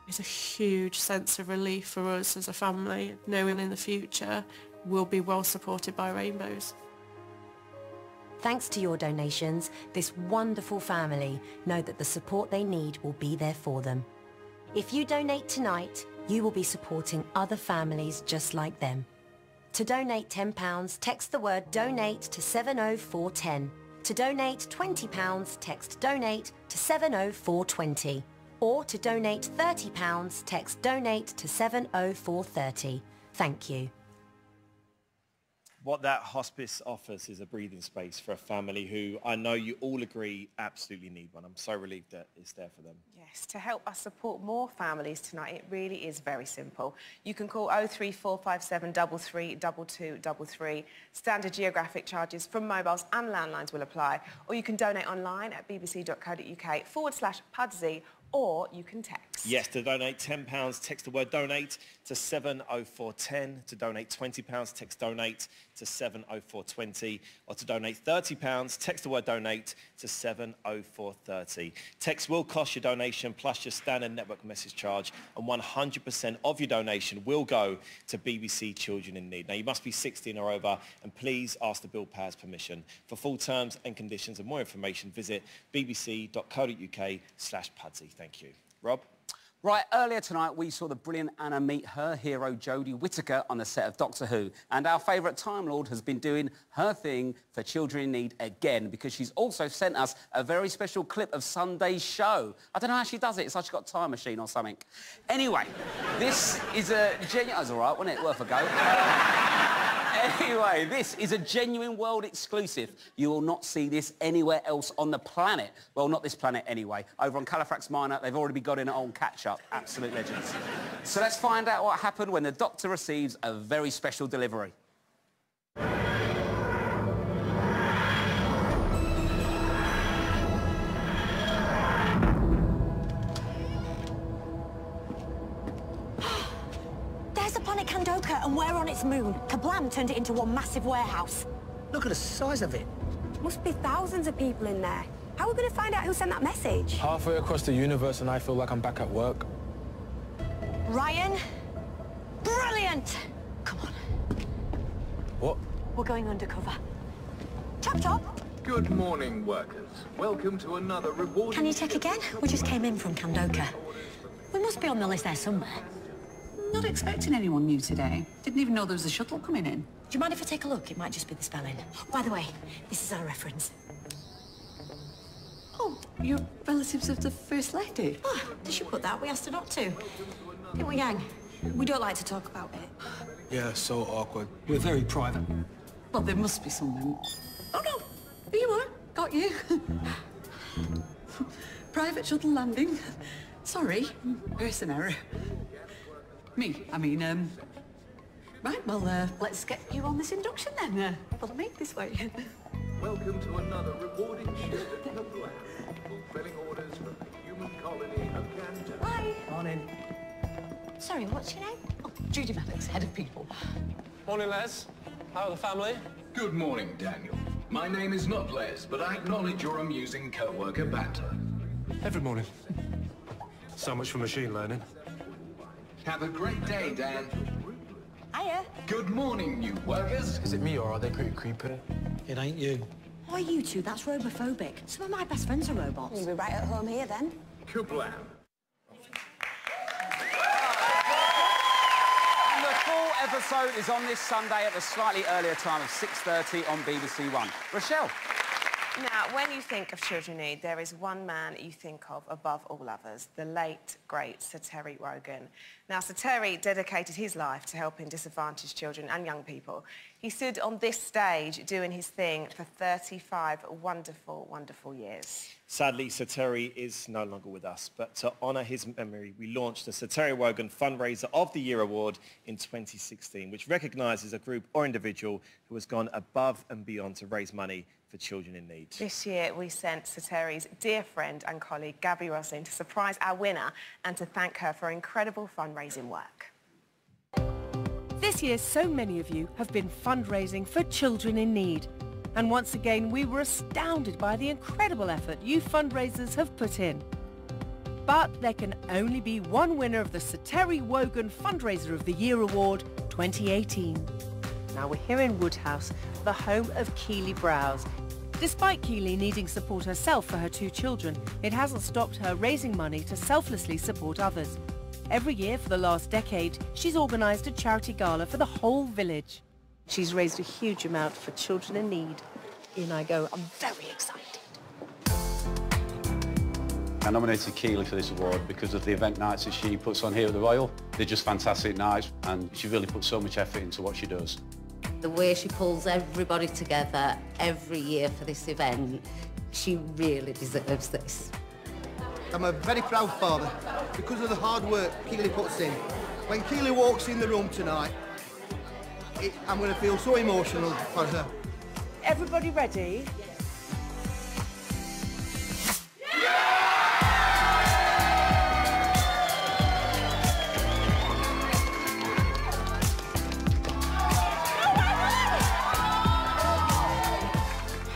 It's a huge sense of relief for us as a family, knowing in the future we'll be well supported by Rainbows. Thanks to your donations, this wonderful family know that the support they need will be there for them. If you donate tonight, you will be supporting other families just like them. To donate £10, text the word DONATE to 70410. To donate £20, text DONATE to 70420. Or to donate £30, text DONATE to 70430. Thank you. What that hospice offers is a breathing space for a family who I know you all agree absolutely need one. I'm so relieved that it's there for them. Yes, to help us support more families tonight, it really is very simple. You can call 03457 332233. Standard geographic charges from mobiles and landlines will apply. Or you can donate online at bbc.co.uk/PUDZ, or you can text. next. Yes, to donate £10, text the word donate to 70410. To donate £20, text donate to 70420. Or to donate £30, text the word donate to 70430. Text will cost your donation plus your standard network message charge, and 100% of your donation will go to BBC Children in Need. Now, you must be 16 or over, and please ask the bill payer's permission. For full terms and conditions and more information, visit bbc.co.uk/Pudsey. Thank you. Rob? Right, earlier tonight we saw the brilliant Anna meet her hero Jodie Whittaker on the set of Doctor Who, and our favourite Time Lord has been doing her thing for Children in Need again, because she's also sent us a very special clip of Sunday's show. I don't know how she does it, it's like she's got a time machine or something. Anyway, this is a genuine... That was all right, wasn't it? Worth a go. Anyway, this is a genuine world exclusive. You will not see this anywhere else on the planet. Well, not this planet anyway. Over on Califax Minor, they've already got in it on catch-up. Absolute legends. So let's find out what happened when the Doctor receives a very special delivery. And we're on its moon. Kablam turned it into one massive warehouse. Look at the size of it. Must be thousands of people in there. How are we going to find out who sent that message? Halfway across the universe and I feel like I'm back at work. Ryan? Brilliant! Come on. What? We're going undercover. Chop chop! Good morning, workers. Welcome to another rewarding... Can you check again? We just came in from Kandoka. We must be on the list there somewhere. Not expecting anyone new today. Didn't even know there was a shuttle coming in. Do you mind if I take a look? It might just be the spelling. By the way, this is our reference. Oh, you're relatives of the First Lady? Oh, did she put that? We asked her not to. Didn't we, gang? We don't like to talk about it. Yeah, so awkward. We're very private. Well, there must be something. Oh, no. Here you are. Got you. Private shuttle landing. Sorry. Person error. Me, I mean, Right, well, let's get you on this induction then. Follow me this way. Welcome to another rewarding shift at Kablam, fulfilling orders from the human colony of Kandoka. Hi. Morning. Sorry, what's your name? Oh, Judy Maddox, head of people. Morning, Les. How are the family? Good morning, Daniel. My name is not Les, but I acknowledge your amusing co-worker banter. Every morning. So much for machine learning. Have a great day, Dan. Hiya. Good morning, new workers. Is it me or are they pretty creepy? It ain't you. Why are you two? That's robophobic. Some of my best friends are robots. You'll be right at home here then. Kablam. And the full episode is on this Sunday at the slightly earlier time of 6:30 on BBC One. Rochelle. Now, when you think of Children in Need, there is one man you think of above all others, the late, great Sir Terry Wogan. Now, Sir Terry dedicated his life to helping disadvantaged children and young people. He stood on this stage doing his thing for 35 wonderful, wonderful years. Sadly, Sir Terry is no longer with us, but to honour his memory, we launched the Sir Terry Wogan Fundraiser of the Year Award in 2016, which recognises a group or individual who has gone above and beyond to raise money for children in need. This year, we sent Sir Terry's dear friend and colleague, Gabby Roslin, to surprise our winner and to thank her for incredible fundraising work. This year, so many of you have been fundraising for children in need. And once again, we were astounded by the incredible effort you fundraisers have put in. But there can only be one winner of the Sir Terry Wogan Fundraiser of the Year Award 2018. Now we're here in Woodhouse, the home of Keely Browse. Despite Keely needing support herself for her two children, it hasn't stopped her raising money to selflessly support others. Every year for the last decade, she's organised a charity gala for the whole village. She's raised a huge amount for children in need. In I go, I'm very excited. I nominated Keely for this award because of the event nights that she puts on here at the Royal. They're just fantastic nights and she really puts so much effort into what she does. The way she pulls everybody together every year for this event, she really deserves this. I'm a very proud father because of the hard work Keely puts in. When Keely walks in the room tonight, I'm going to feel so emotional for her. Everybody ready?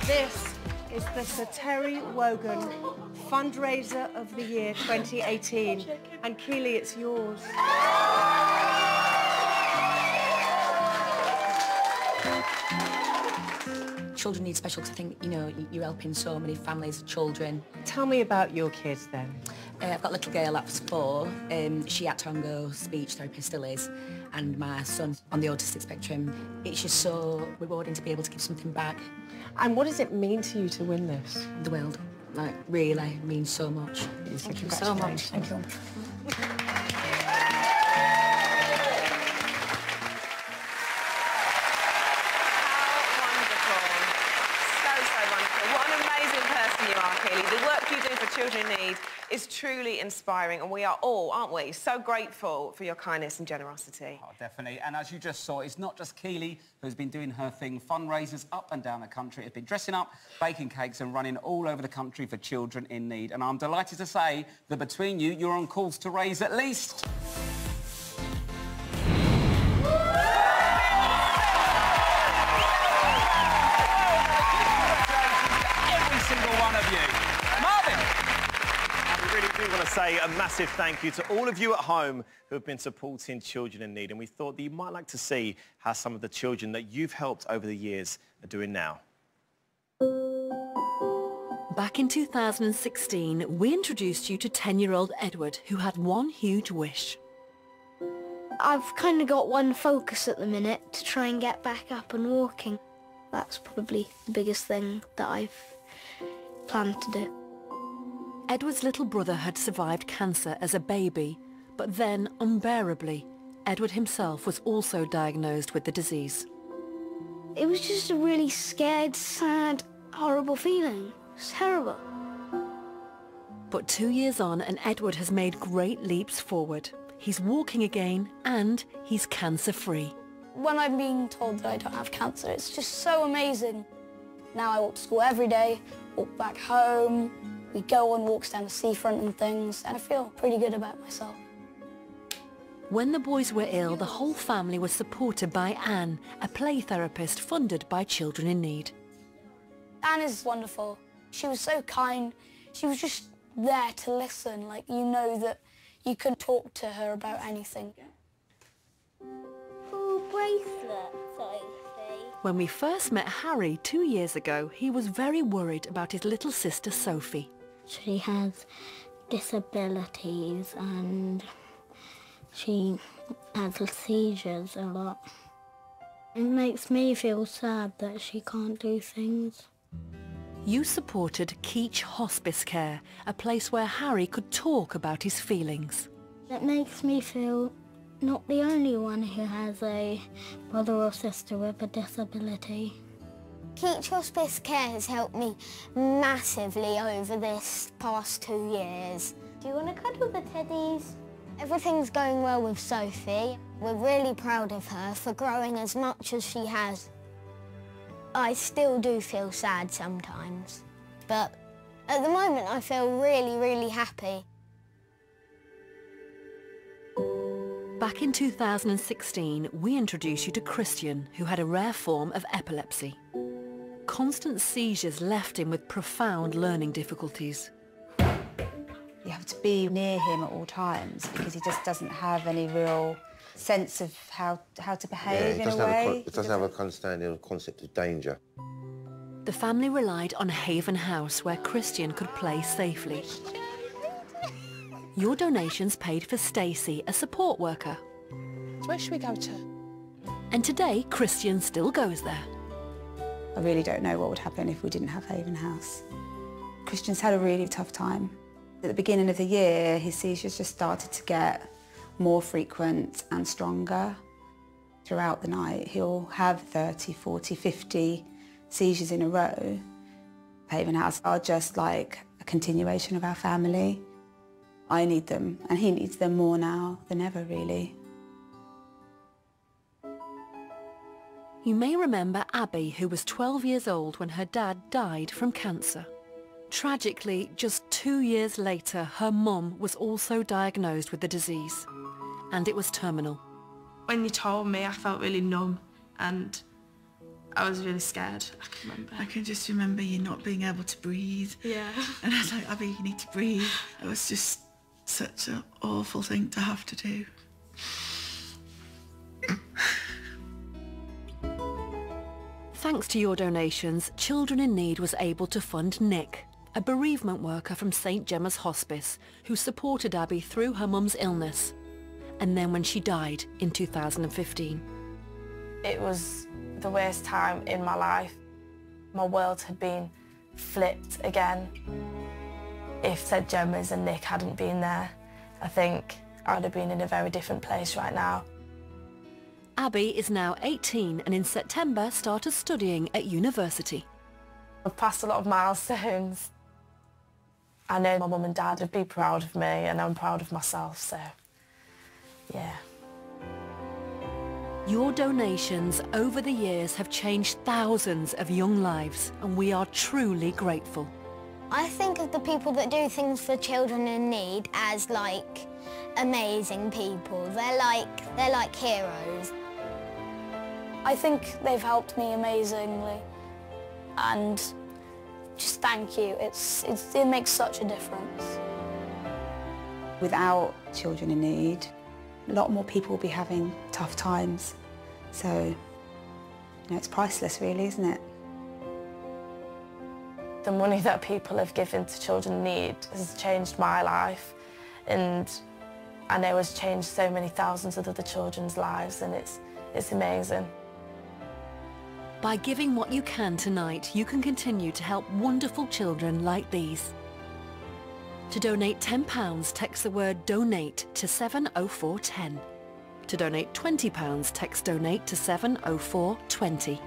This is the Sir Terry Wogan Fundraiser of the Year 2018. And Keely, it's yours. Children need special because I think, you know, you're helping so many families of children. Tell me about your kids then. I've got a little girl that's 4. She at Tongo, speech therapist still is, and my son on the autistic spectrum. It's just so rewarding to be able to give something back. And what does it mean to you to win this? The world, like, really means so much. Thank you so much. Thank you. You are, Keely. The work you do for children in need is truly inspiring, and we are all, aren't we, so grateful for your kindness and generosity. Oh, definitely. And as you just saw, it's not just Keely who's been doing her thing. Fundraisers up and down the country have been dressing up, baking cakes and running all over the country for children in need. And I'm delighted to say that between you, you're on course to raise at least... one of you. Marvin! And we really do want to say a massive thank you to all of you at home who have been supporting children in need, and we thought that you might like to see how some of the children that you've helped over the years are doing now. Back in 2016, we introduced you to 10-year-old Edward, who had one huge wish. I've kind of got one focus at the minute, to try and get back up and walking. That's probably the biggest thing that I've planned to do. Edward's little brother had survived cancer as a baby, but then, unbearably, Edward himself was also diagnosed with the disease. It was just a really scared, sad, horrible feeling. It's terrible. But 2 years on, and Edward has made great leaps forward. He's walking again, and he's cancer-free. When I'm being told that I don't have cancer, it's just so amazing. Now I walk to school every day, walk back home, we go on walks down the seafront and things, and I feel pretty good about myself. When the boys were ill, the whole family was supported by Anne, a play therapist funded by Children in Need. Anne is wonderful. She was so kind. She was just there to listen, like, you know that you could talk to her about anything. Oh, bracelet, Sophie. When we first met Harry 2 years ago, he was very worried about his little sister Sophie. She has disabilities and she has seizures a lot. It makes me feel sad that she can't do things. You supported Keach Hospice Care, a place where Harry could talk about his feelings. It makes me feel not the only one who has a brother or sister with a disability. Keach Hospice Care has helped me massively over this past 2 years. Do you want to cuddle the teddies? Everything's going well with Sophie. We're really proud of her for growing as much as she has. I still do feel sad sometimes, but at the moment I feel really, really happy. Back in 2016, we introduced you to Christian, who had a rare form of epilepsy. Constant seizures left him with profound learning difficulties. You have to be near him at all times because he just doesn't have any real sense of how to behave in a way. It doesn't have a understanding of the concept of danger. The family relied on Haven House, where Christian could play safely. Your donations paid for Stacey, a support worker. Where should we go to? And today, Christian still goes there. I really don't know what would happen if we didn't have Haven House. Christian's had a really tough time. At the beginning of the year, his seizures just started to get more frequent and stronger. Throughout the night, he'll have 30, 40, 50 seizures in a row. Haven House are just like a continuation of our family. I need them, and he needs them more now than ever, really. You may remember Abby, who was 12 years old when her dad died from cancer. Tragically, just 2 years later, her mum was also diagnosed with the disease, and it was terminal. When you told me, I felt really numb, and I was really scared, I can remember. I can just remember you not being able to breathe. Yeah. And I was like, Abby, you need to breathe. It was just such an awful thing to have to do. Thanks to your donations, Children in Need was able to fund Nick, a bereavement worker from St Gemma's Hospice, who supported Abby through her mum's illness, and then when she died in 2015. It was the worst time in my life. My world had been flipped again. If St Gemma's and Nick hadn't been there, I think I'd have been in a very different place right now. Abby is now 18 and in September started studying at university. I've passed a lot of milestones. I know my mum and dad would be proud of me and I'm proud of myself, so yeah. Your donations over the years have changed thousands of young lives and we are truly grateful. I think of the people that do things for children in need as like amazing people. They're like heroes. I think they've helped me amazingly and just thank you. It makes such a difference. Without Children in Need, a lot more people will be having tough times. So, you know, it's priceless really, isn't it? The money that people have given to Children in Need has changed my life and I know it's changed so many thousands of other children's lives and it's amazing. By giving what you can tonight, you can continue to help wonderful children like these. To donate £10, text the word DONATE to 70410. To donate £20, text DONATE to 70420.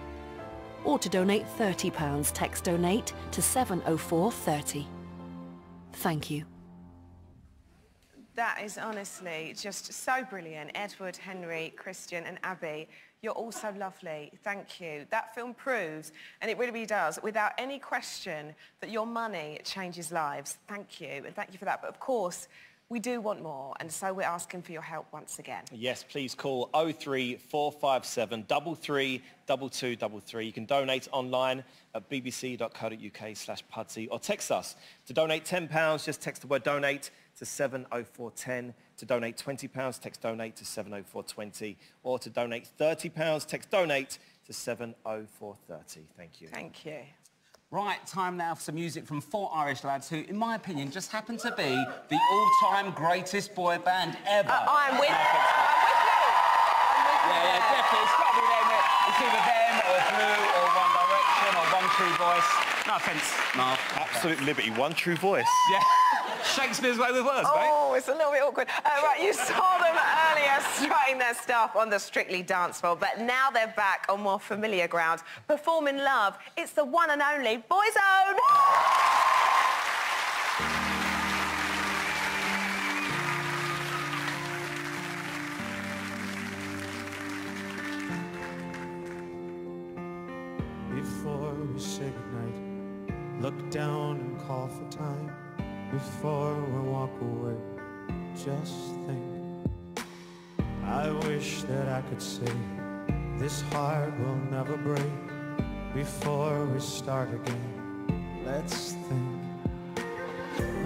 Or to donate £30, text DONATE to 70430. Thank you. That is honestly just so brilliant. Edward, Henry, Christian and Abby, you're all so lovely. Thank you. That film proves, and it really does, without any question, that your money changes lives. Thank you, and thank you for that. But of course, we do want more, and so we're asking for your help once again. Yes, please call 03457 332233. You can donate online at bbc.co.uk/Pudsey or text us. To donate £10, just text the word DONATE to 70410. To donate £20, text DONATE to 70420. Or to donate £30, text DONATE to 70430. Thank you. Thank you. Right, time now for some music from four Irish lads who, in my opinion, just happen to be the all-time greatest boy band ever. I'm with you. Yeah, definitely. It's got to be them. It's either them or Blue or One Direction or One True Voice. No offence, Mark. Absolute liberty. One True Voice. Yeah. Shakespeare's way with words, mate. Oh, it's a little bit awkward. Right, you saw them earlier strutting their stuff on the Strictly dance floor, but now they're back on more familiar ground, performing Love. It's the one and only Boyzone. Before we say goodnight, look down and call for time. Before we walk away, just think. I wish that I could say this heart will never break. Before we start again, let's think.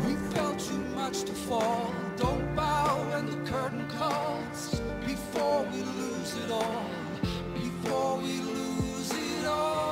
We felt too much to fall. Don't bow when the curtain calls. Before we lose it all. Before we lose it all.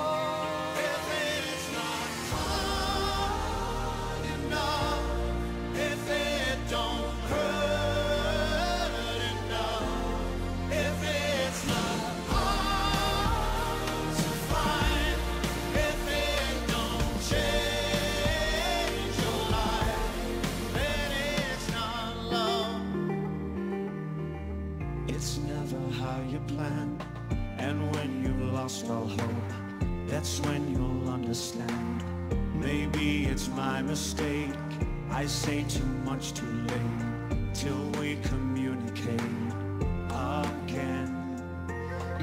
And when you've lost all hope, that's when you'll understand. Maybe it's my mistake, I say too much too late, till we communicate again.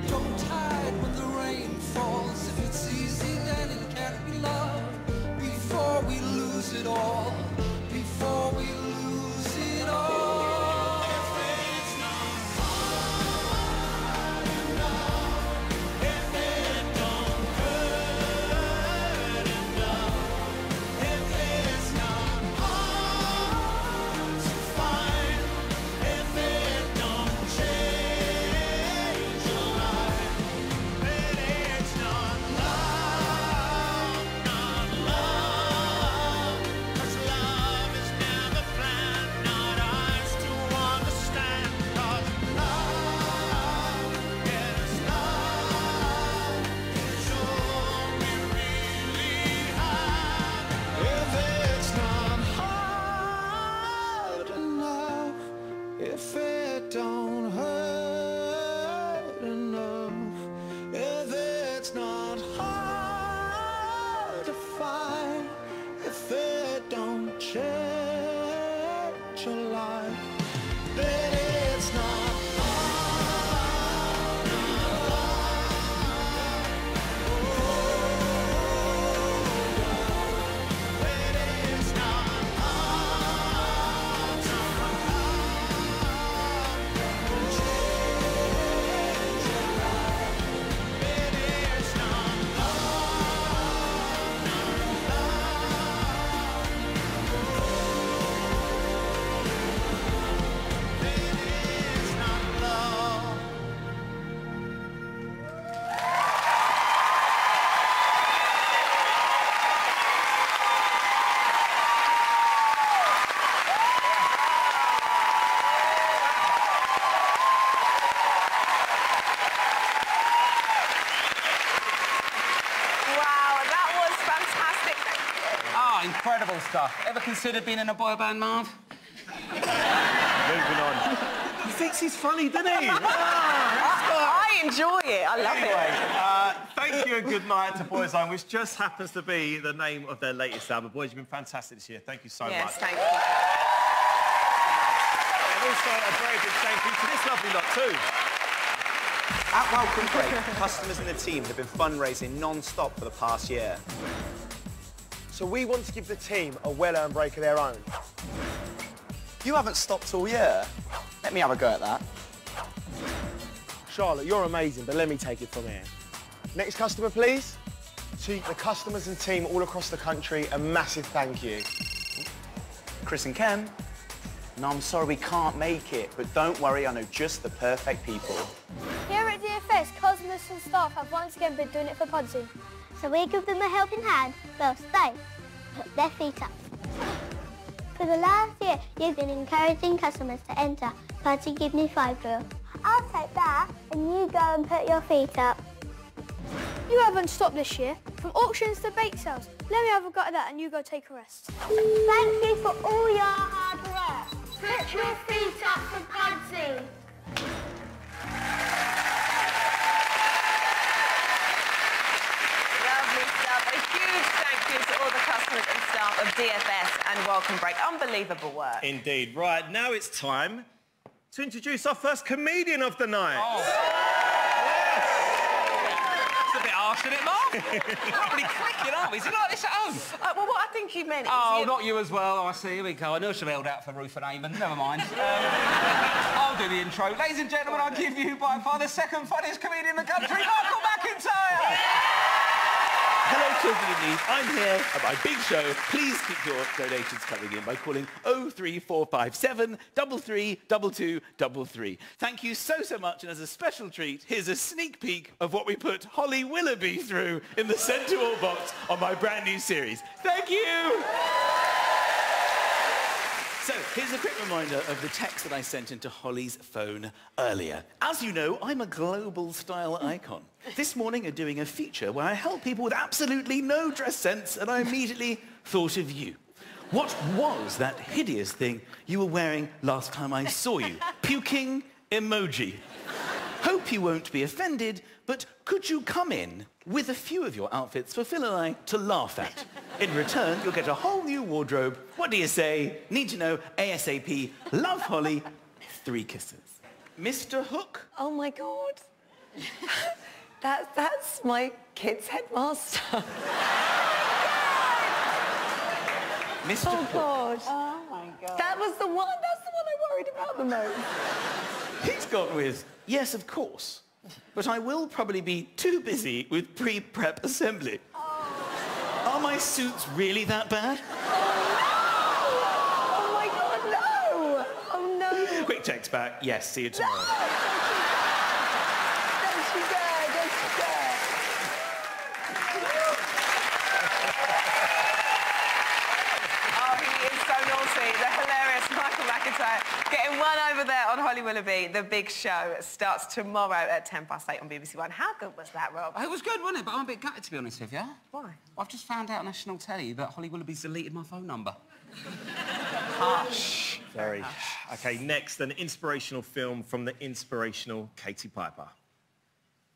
Don't hide when the rain falls. If it's easy, then it can't be love. Before we lose it all. Before we lose it all. If it don't incredible stuff. Ever considered being in a boy band, Marv? Moving on. He thinks he's funny, doesn't he? I enjoy it. I love it. Thank you and good night to Boys Line, which just happens to be the name of their latest album. Boys, you've been fantastic this year. Thank you so much. Yes, thank you. And also a very big thank you to this lovely lot too. At Welcome Break, customers and the team have been fundraising non-stop for the past year. So we want to give the team a well-earned break of their own. You haven't stopped all year. Let me have a go at that. Charlotte, you're amazing, but let me take it from here. Next customer, please. To the customers and team all across the country, a massive thank you. Chris and Ken. No, I'm sorry we can't make it, but don't worry, I know just the perfect people. Here at DFS, customers and staff have once again been doing it for Pudsey. So we give them a helping hand. They'll stay. Put their feet up. For the last year, you've been encouraging customers to enter Pudsey Give Me 5 drill. I'll take that, and you go and put your feet up. You haven't stopped this year. From auctions to bake sales. Let me have a go at that and you go take a rest. Thank you for all your hard work. Put your feet up for Pudsey. Lovely stuff. A huge thank you to all the customers and staff of DFS and Welcome Break. Unbelievable work. Indeed. Right, now it's time to introduce our first comedian of the night. It's a bit harsh, isn't it, Marv? Not really clicking, aren't we? Is it like this at home? Well, what I think you meant is... Oh, not you as well. I see. Here we go. I know she held out for Ruth and Eamon. Never mind. I'll do the intro. Ladies and gentlemen, I give you by far the second funniest comedian in the country, Michael McIntyre! Hello, children in need. I'm here at my big show. Please keep your donations coming in by calling 03457 332233. Thank you so much, and as a special treat, here's a sneak peek of what we put Holly Willoughby through in the send-to-all box on my brand new series. Thank you! So, here's a quick reminder of the text that I sent into Holly's phone earlier. As you know, I'm a global style icon. This morning, I'm doing a feature where I help people with absolutely no dress sense, and I immediately thought of you. What was that hideous thing you were wearing last time I saw you? Puking emoji. Hope you won't be offended, but could you come in with a few of your outfits for Phil and I to laugh at? In return, you'll get a whole new wardrobe. What do you say? Need to know ASAP. Love, Holly. 3 kisses. Mr. Hook? Oh, my God. That's my kid's headmaster. Mr. Oh, Hook. God. Oh, my God. That's the one I worried about the most. He's gone with, yes, of course. But I will probably be too busy with pre-prep assembly. Are my suits really that bad? Oh, my God, no! Oh, no. Quick text back. Yes, see you tomorrow. Oh, he is so naughty. The hilarious Michael McIntyre getting one over there on Holly Willoughby. The big show starts tomorrow at 8:10 on BBC One. How good was that, Rob? It was good, wasn't it? But I'm a bit gutted, to be honest with you. Why? I've just found out on national telly that Holly Willoughby's deleted my phone number. Harsh. Very. OK, next, an inspirational film from the inspirational Katie Piper.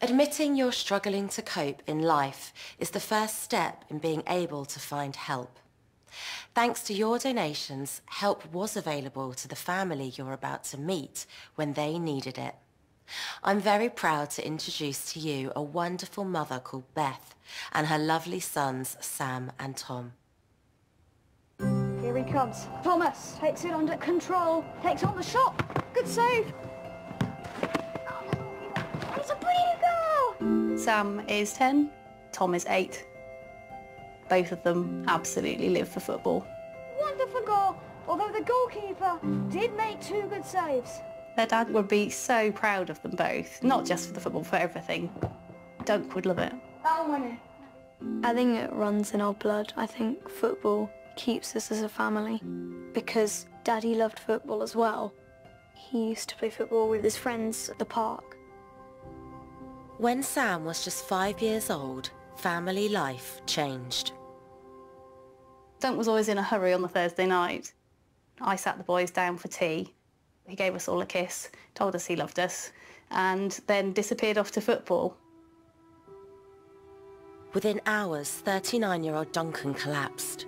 Admitting you're struggling to cope in life is the first step in being able to find help. Thanks to your donations, help was available to the family you're about to meet when they needed it. I'm very proud to introduce to you a wonderful mother called Beth and her lovely sons, Sam and Tom. Here he comes. Thomas takes it under control. Takes on the shot. Good save. It's a pretty goal. Sam is 10, Tom is 8. Both of them absolutely live for football. Wonderful goal. Although the goalkeeper did make 2 good saves. Their dad would be so proud of them both, not just for the football, for everything. Dunk would love it. That'll win it. I think it runs in our blood. I think football keeps us as a family because Daddy loved football as well. He used to play football with his friends at the park. When Sam was just 5 years old, family life changed. Dunk was always in a hurry on the Thursday night. I sat the boys down for tea. He gave us all a kiss, told us he loved us, and then disappeared off to football. Within hours, 39-year-old Duncan collapsed.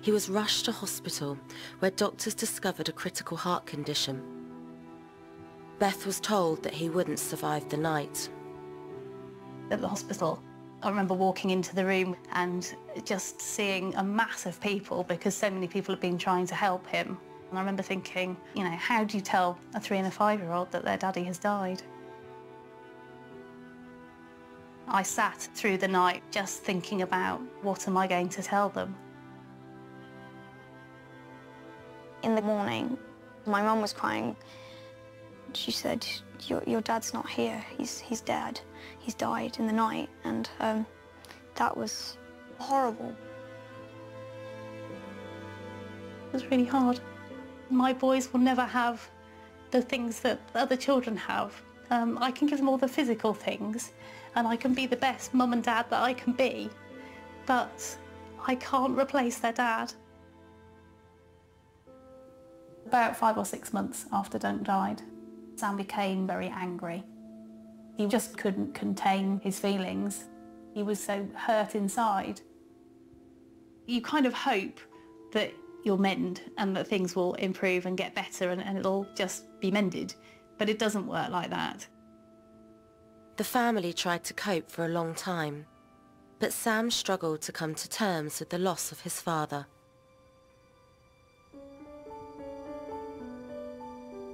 He was rushed to hospital, where doctors discovered a critical heart condition. Beth was told that he wouldn't survive the night. At the hospital, I remember walking into the room and just seeing a mass of people because so many people had been trying to help him. And I remember thinking, you know, how do you tell a 3- and a 5-year-old that their daddy has died? I sat through the night just thinking about what am I going to tell them. In the morning, my mum was crying. She said, your dad's not here, he's dead. He's died in the night, and that was horrible. It was really hard. My boys will never have the things that other children have. I can give them all the physical things, and I can be the best mum and dad that I can be, but I can't replace their dad. About 5 or 6 months after Dunk died, Sam became very angry. He just couldn't contain his feelings. He was so hurt inside. You kind of hope that you'll mend and that things will improve and get better and it'll just be mended, but it doesn't work like that. The family tried to cope for a long time, but Sam struggled to come to terms with the loss of his father.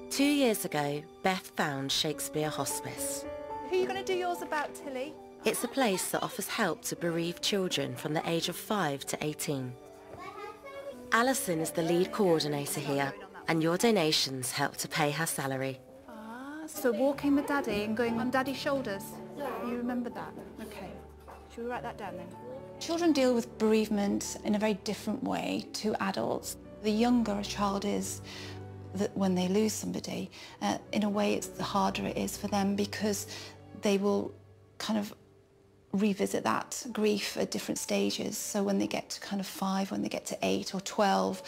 2 years ago, Beth found Shakespeare Hospice. Who are you going to do yours about, Tilly? It's a place that offers help to bereaved children from the age of 5 to 18. Alison is the lead coordinator here, and your donations help to pay her salary. So walking with Daddy and going on Daddy's shoulders. You remember that? Okay. Should we write that down then? Children deal with bereavement in a very different way to adults. The younger a child is, that when they lose somebody, in a way the harder it is for them because they will kind of revisit that grief at different stages. So when they get to kind of 5, when they get to 8 or 12,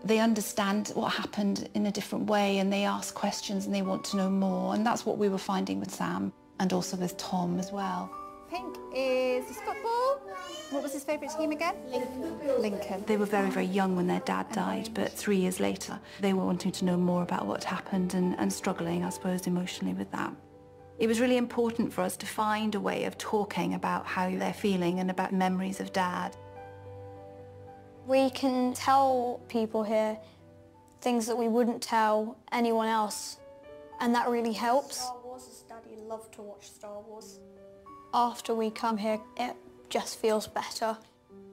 they understand what happened in a different way and they ask questions and they want to know more. And that's what we were finding with Sam and also with Tom as well. Pink is his football. What was his favourite team again? Lincoln. They were very, very young when their dad died, but 3 years later, they were wanting to know more about what happened and struggling, I suppose, emotionally with that. It was really important for us to find a way of talking about how they're feeling and about memories of Dad. We can tell people here things that we wouldn't tell anyone else, and that really helps. Star Wars, Daddy loved to watch Star Wars. After we come here, it just feels better.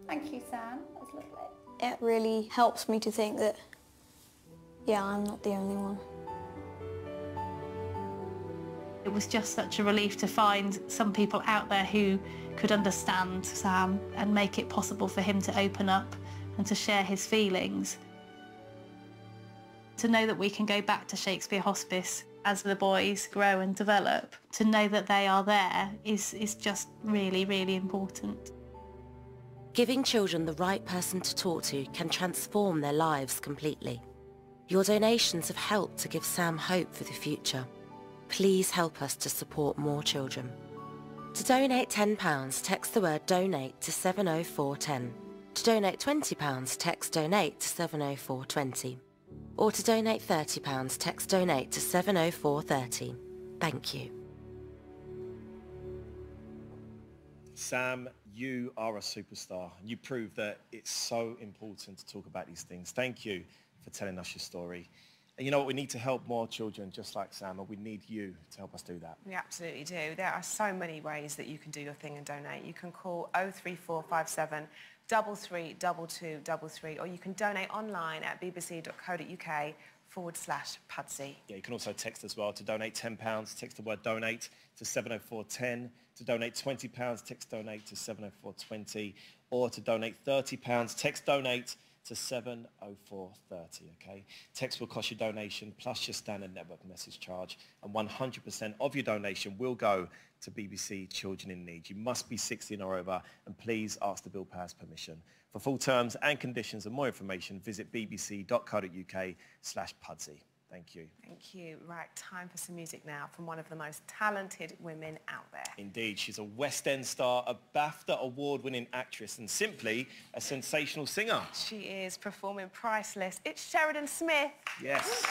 Thank you, Sam. That was lovely. It really helps me to think that, yeah, I'm not the only one. It was just such a relief to find some people out there who could understand Sam and make it possible for him to open up and to share his feelings. To know that we can go back to Shakespeare Hospice as the boys grow and develop, to know that they are there is just really, really important. Giving children the right person to talk to can transform their lives completely. Your donations have helped to give Sam hope for the future. Please help us to support more children. To donate £10, text the word DONATE to 70410. To donate £20, text DONATE to 70420. Or to donate £30, text DONATE to 70430. Thank you. Sam, you are a superstar. You prove that it's so important to talk about these things. Thank you for telling us your story. And you know what, we need to help more children just like Sam, and we need you to help us do that. We absolutely do. There are so many ways that you can do your thing and donate. You can call 03457 332233, or you can donate online at bbc.co.uk/Pudsey. Yeah, you can also text as well. To donate £10, text the word DONATE to 70410. To donate £20, text DONATE to 70420. Or to donate £30, text DONATE to 70430, OK? Text will cost your donation plus your standard network message charge, and 100% of your donation will go to BBC Children in Need. You must be 16 or over, and please ask the bill payer's permission. For full terms and conditions and more information, visit bbc.co.uk/Pudsey. Thank you. Thank you. Right, time for some music now from one of the most talented women out there. Indeed, she's a West End star, a BAFTA award-winning actress, and simply a sensational singer. She is performing Priceless. It's Sheridan Smith. Yes.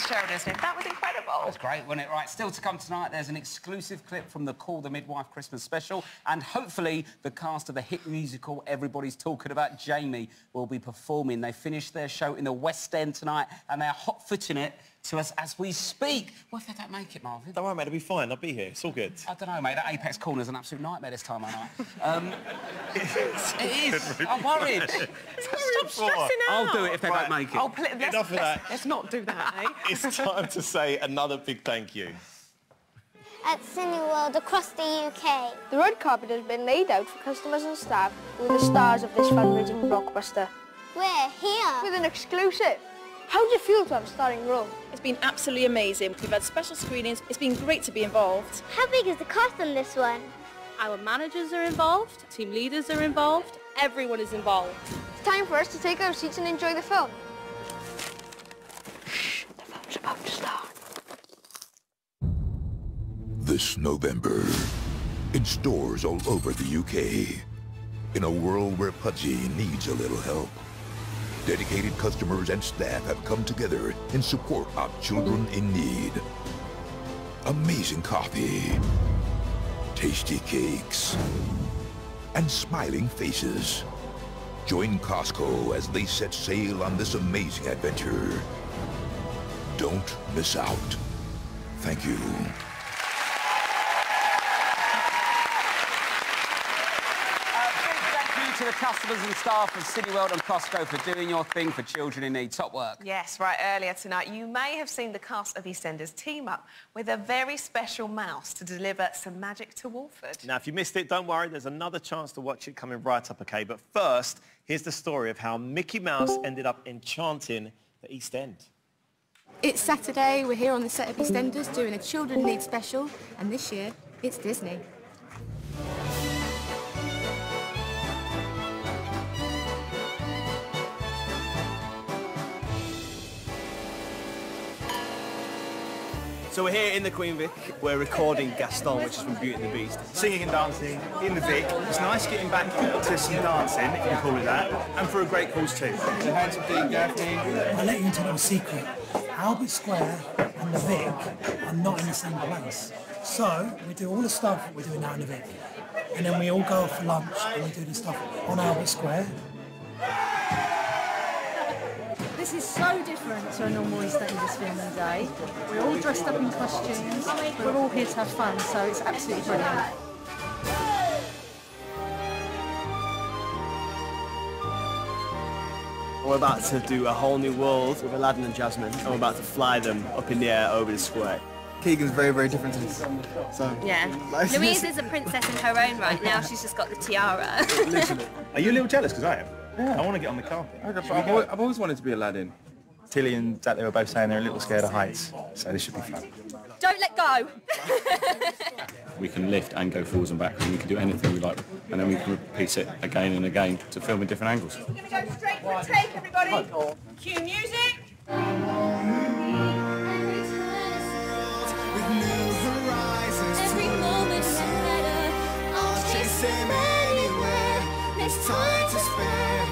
Sheridan Smith. That was incredible. That was great, wasn't it? Right, still to come tonight, there's an exclusive clip from the Call the Midwife Christmas special, and hopefully the cast of the hit musical everybody's talking about, Jamie, will be performing. They finished their show in the West End tonight, and they're hot-footing it to us as we speak. What if they don't make it, Marvin? Don't worry, mate, it'll be fine. I'll be here. It's all good. I don't know, mate. That Apex Corner's an absolute nightmare this time of night. It is. I'm worried. Stop stressing out. I'll do it if they don't make it. Oh, Enough of that. Let's not do that, eh? It's time to say another big thank you. at Cineworld across the UK. The red carpet has been laid out for customers and staff who are the stars of this fundraising blockbuster. We're here with an exclusive. How do you feel to have a starring role? It's been absolutely amazing. We've had special screenings. It's been great to be involved. How big is the cast on this one? Our managers are involved, team leaders are involved, everyone is involved. It's time for us to take our seats and enjoy the film. Shh, the film's about to start. This November, in stores all over the UK, in a world where Pudgy needs a little help, dedicated customers and staff have come together in support of children in need. Amazing coffee, tasty cakes, and smiling faces. Join Costco as they set sail on this amazing adventure. Don't miss out. Thank you. To the customers and staff of Cineworld and Costco for doing your thing for children in need. Top work. Yes, right, earlier tonight you may have seen the cast of EastEnders team up with a very special mouse to deliver some magic to Walford. Now, if you missed it, don't worry, there's another chance to watch it coming right up, OK? But first, here's the story of how Mickey Mouse ended up enchanting the East End. It's Saturday, we're here on the set of EastEnders doing a Children Need special, and this year, it's Disney. So we're here in the Queen Vic. We're recording Gaston, which is from Beauty and the Beast. Singing and dancing in the Vic. It's nice getting back to some dancing, if you can call it that, and for a great cause too. So hands up, Daphne. I'll let you into a little secret. Albert Square and the Vic are not in the same place. So we do all the stuff that we're doing now in the Vic. And then we all go off for lunch and we do the stuff on Albert Square. This is so different to a normal EastEnders filming day. We're all dressed up in costumes, we're all here to have fun, so it's absolutely brilliant. We're about to do a whole new world with Aladdin and Jasmine, and we're about to fly them up in the air over the square. Keegan's very, very different to this. So, yeah. Louise is a princess in her own right now. She's just got the tiara. Literally. Are you a little jealous? Because I am. Yeah. I want to get on the carpet. I've always wanted to be Aladdin. Tilly and Zach, they were both saying they're a little scared of heights, so this should be fun. Don't let go. We can lift and go forwards and backwards, and we can do anything we like, and then we can repeat it again and again to film in different angles. We're going to go straight for a take, everybody. Cue music. Every moment's better. I'll chase him anywhere. There's time to spare.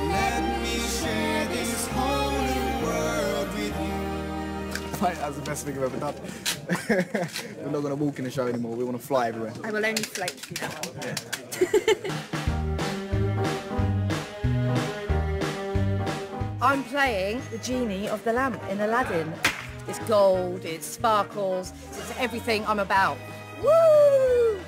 Let me share this whole new world with you. Mate, that's the best thing I've ever done. We're not going to walk in the show anymore. We want to fly everywhere. I will only float from now on. I'm playing the genie of the lamp in Aladdin. It's gold, it's sparkles, it's everything I'm about. Woo!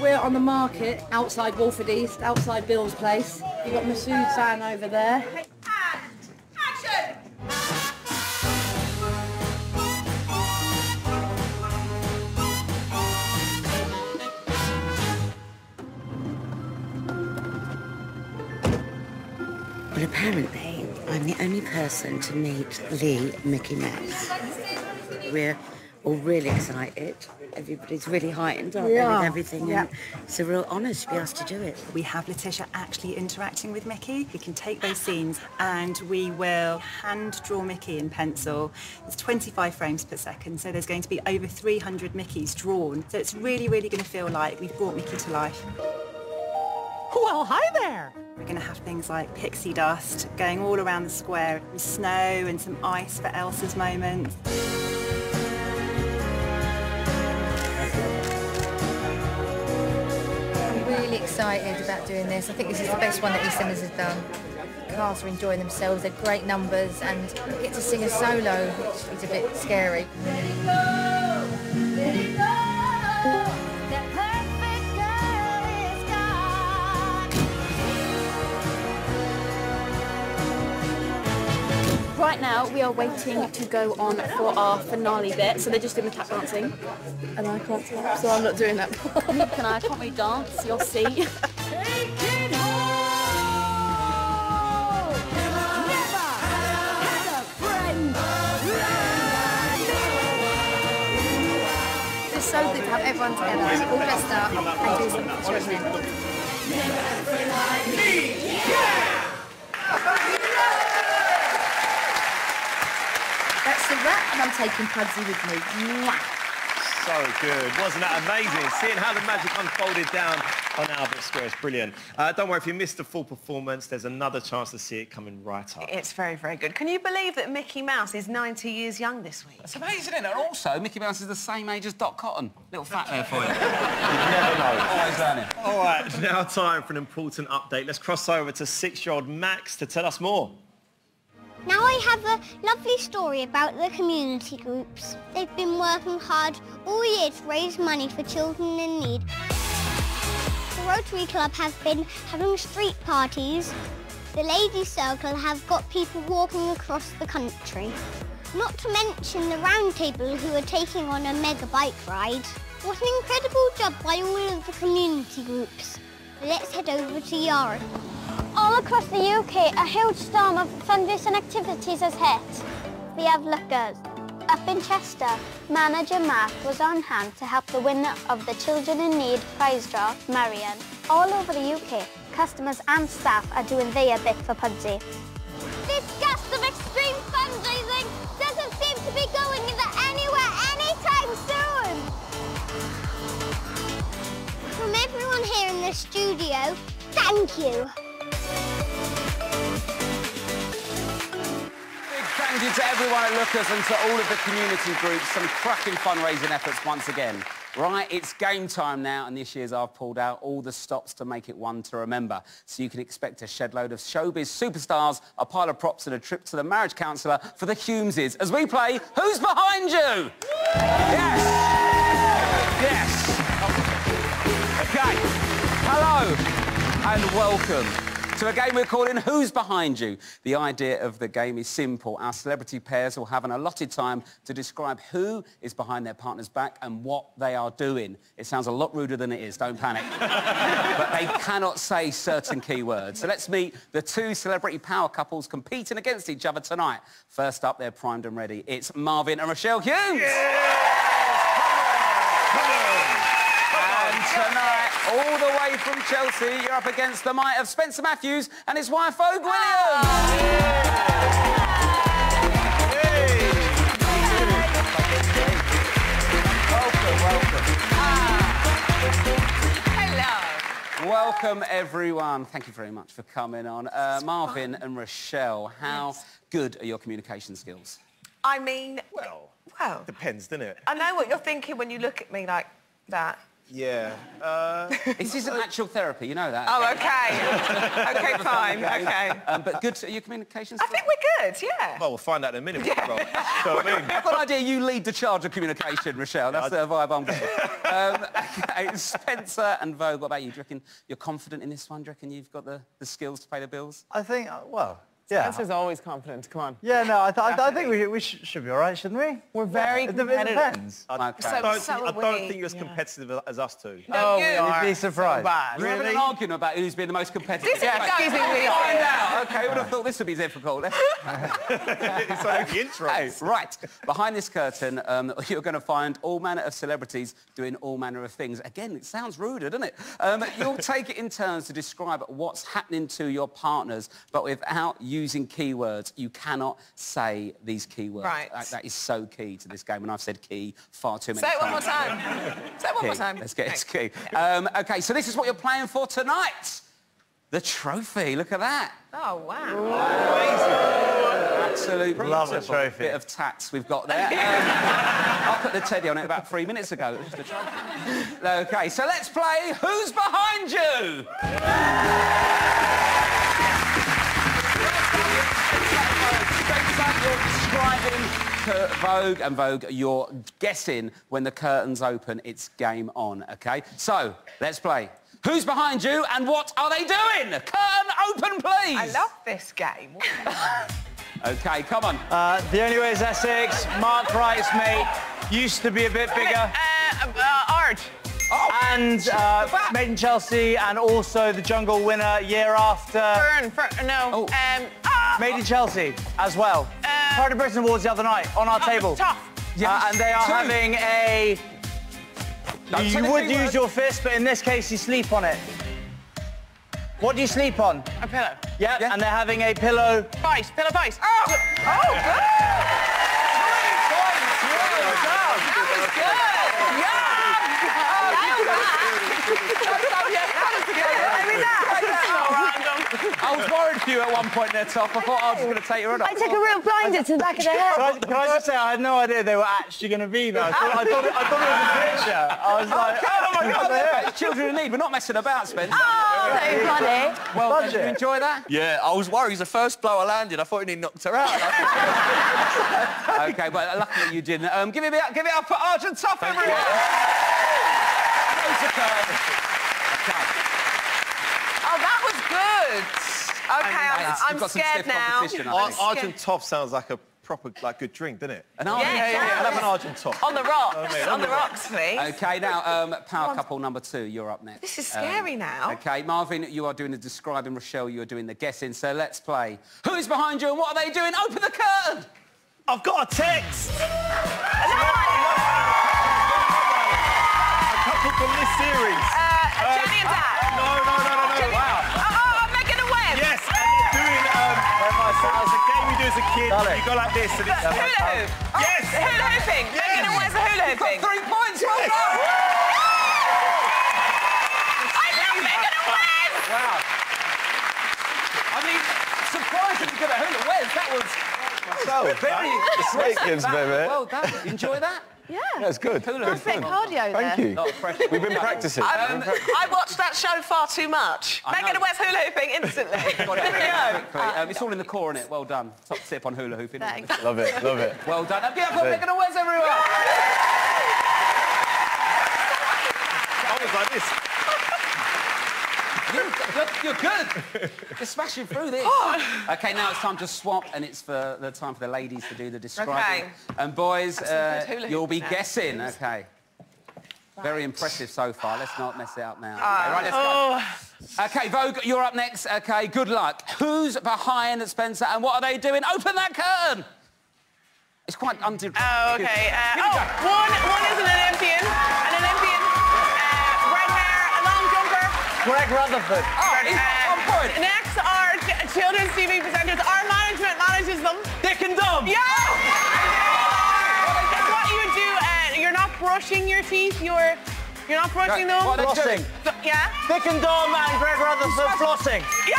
We're on the market outside Walford East, outside Bill's place. You've got Masood's van over there. And action! Well, apparently, I'm the only person to meet the Mickey Mouse. We're all really excited. Everybody's really heightened up with everything, and it's a real honour to be asked to do it. We have Letitia actually interacting with Mickey. We can take those scenes and we will hand draw Mickey in pencil. It's 25 frames per second, so there's going to be over 300 Mickeys drawn. So it's really, really going to feel like we've brought Mickey to life. Well, hi there. We're going to have things like pixie dust going all around the square, and snow and some ice for Elsa's moment. I'm really excited about doing this. I think this is the best one that EastEnders has done. The cast are enjoying themselves, they're great numbers, and I get to sing a solo, which is a bit scary. Let it go! Let it go! That perfect girl is gone. right now we are waiting to go on for our finale bit, so they're just doing the tap dancing. And I can't tap, so I'm not doing that. Neither can I can't really dance, you'll see. It's so good to have everyone together, all dressed up, and do some pictures. That's the wrap, and I'm taking Pudsey with me. Mwah. So good. Wasn't that amazing? Seeing how the magic unfolded down on Albert Square is brilliant. Don't worry, if you missed the full performance, there's another chance to see it coming right up. It's very, very good. Can you believe that Mickey Mouse is 90 years young this week? It's amazing, isn't it? And also, Mickey Mouse is the same age as Dot Cotton. Little fact there for you. You never know. Always learning. All right, now time for an important update. Let's cross over to 6-year-old Max to tell us more. Now I have a lovely story about the community groups. They've been working hard all year to raise money for children in need. The Rotary Club have been having street parties. The Ladies' Circle have got people walking across the country. Not to mention the Round Table who are taking on a mega bike ride. What an incredible job by all of the community groups. Let's head over to Yarra. All across the UK, a huge storm of fundraising activities has hit. We have lookers. Up in Chester, manager Mark was on hand to help the winner of the Children in Need prize draw, Marion. All over the UK, customers and staff are doing their bit for Pudsey. This gust of extreme fundraising doesn't seem to be going anywhere anytime soon. From everyone here in the studio, thank you. Thank you to everyone at Lookers and to all of the community groups. Some cracking fundraising efforts once again. Right, it's game time now, and this year's I've pulled out all the stops to make it one to remember. So you can expect a shed load of showbiz superstars, a pile of props and a trip to the marriage counsellor for the Humeses as we play Who's Behind You? Yes! Yes! OK, hello and welcome to a game we're calling Who's Behind You? The idea of the game is simple. Our celebrity pairs will have an allotted time to describe who is behind their partner's back and what they are doing. It sounds a lot ruder than it is, don't panic. But they cannot say certain keywords. So let's meet the two celebrity power couples competing against each other tonight. First up, they're primed and ready. It's Marvin and Rochelle Humes. And tonight, all the way from Chelsea, you're up against the might of Spencer Matthews and his wife, Vogue Williams. Welcome. Hello. Welcome, everyone. Thank you very much for coming on. Marvin and Rochelle, how good are your communication skills? I mean, well, depends, doesn't it? I know what you're thinking when you look at me like that. Yeah. This isn't actual therapy, you know that. Oh, OK. OK, fine, OK. But good at your communication I skills? think we're good, yeah. Well, we'll find out in a minute. Yeah. Rob. So, I mean, I've got an idea you lead the charge of communication, Rochelle. That's the vibe I'm getting. OK, Spencer and Vogue, what about you? Do you reckon you're confident in this one? Do you reckon you've got the skills to pay the bills? I think, well, yeah. Spencer's always confident, come on. Yeah, no, I think we should be all right, shouldn't we? We're very competitive. It depends. I don't think you're as competitive as us two. No, you are. You'd be surprised. So bad. We're having an argument about who's been the most competitive. Excuse me, we are. Find out. OK, I would have thought this would be difficult. It's like the intro. Hey, right, behind this curtain, you're going to find all manner of celebrities doing all manner of things. Again, it sounds ruder, doesn't it? You'll take it in turns to describe what's happening to your partners, but without using keywords. You cannot say these keywords. Right. That is so key to this game, and I've said key far too many Say times. it one more time. Say it one more time. Let's get it key. OK, so this is what you're playing for tonight. The trophy. Look at that. Oh, wow. Absolutely. Love the trophy. Bit of tats we've got there. I put the teddy on it about 3 minutes ago. OK, so let's play Who's Behind You? You're describing Vogue, and Vogue, you're guessing when the curtains open, it's game on, OK? So, let's play. Who's behind you and what are they doing? Curtain open, please! I love this game. OK, come on. The Only Way is Essex, Mark Wright's Mate, used to be a bit bigger. Ard. Oh. And Made in Chelsea, and also the Jungle winner year after. No. Made in Chelsea as well. Pride of Britain Awards the other night on our table. Tough. And they are having a... You would use your fist, but in this case, you sleep on it. What do you sleep on? A pillow. Yep, and they're having a pillow... Fight. Pillow fight. Oh, good. That was good. Yeah. I was worried for you at one point there, Top. I thought I was going to take your head off. I took a real blinder to the back of the head. Can I just say, I had no idea they were actually going to be there. I thought it was a picture. I was like, oh my God, they're here. Children in need. We're not messing about, Spencer. Oh, so funny. Well, did you enjoy that? Yeah, I was worried. The first blow I landed, I thought he knocked her out. OK, but luckily you didn't. Give it up for Argent Tough, everyone. Oh, that was good. OK, I'm scared now. Argent Top sounds like a proper, good drink, doesn't it? An I'll have an Argent Top. On the rocks. On the rocks, please. OK, now, power couple number 2, you're up next. This is scary now. OK, Marvin, you are doing the describing, Rochelle, you are doing the guessing, so let's play. Who's behind you and what are they doing? Open the curtain! I've got a text! A couple from this series. Jenny and Dad. No. Wow. Megan and Webb. Yes, and they're doing, it's a game we do as a kid. You go like this and it's... Hula hoop. Yes! Hula hooping. Yes. Megan and Webb's hula hooping. You've got 3 points, well done! I love Megan and Webb! Wow. I mean, surprisingly good at hula hoop. That was... very Smakeins, baby. Well done. Enjoy that? Yeah. That's good. Perfect cardio Thank there. you. Lot of pressure. We've been practicing. I watched that show far too much. Megan and Webb's hula hooping instantly. There we go. It's all in the core, innit? Well done. Top tip on hula hooping. Thanks. Love it. Well done. Give it up for Megan and Wes, everyone. I was like this. You're good. You're smashing through this. OK, now it's time to swap, and it's the time for the ladies to do the describing. OK. And boys, you'll be now. guessing. OK. Very impressive so far. Let's not mess it up now. Right, let's go. OK, Vogue, you're up next. OK, good luck. Who's behind Spencer, and what are they doing? Open that curtain. It's quite Oh, OK. One is an Olympian. Red hair, a long jumper. Greg Rutherford. He's on point. Next are children's TV presenters. Our management manages them. Dick and Dom. Yeah! That's what you would do. You're not brushing your teeth. You're not brushing them. What are they doing? Yeah? Dick and Dom and Greg Rutherford flossing. Yeah!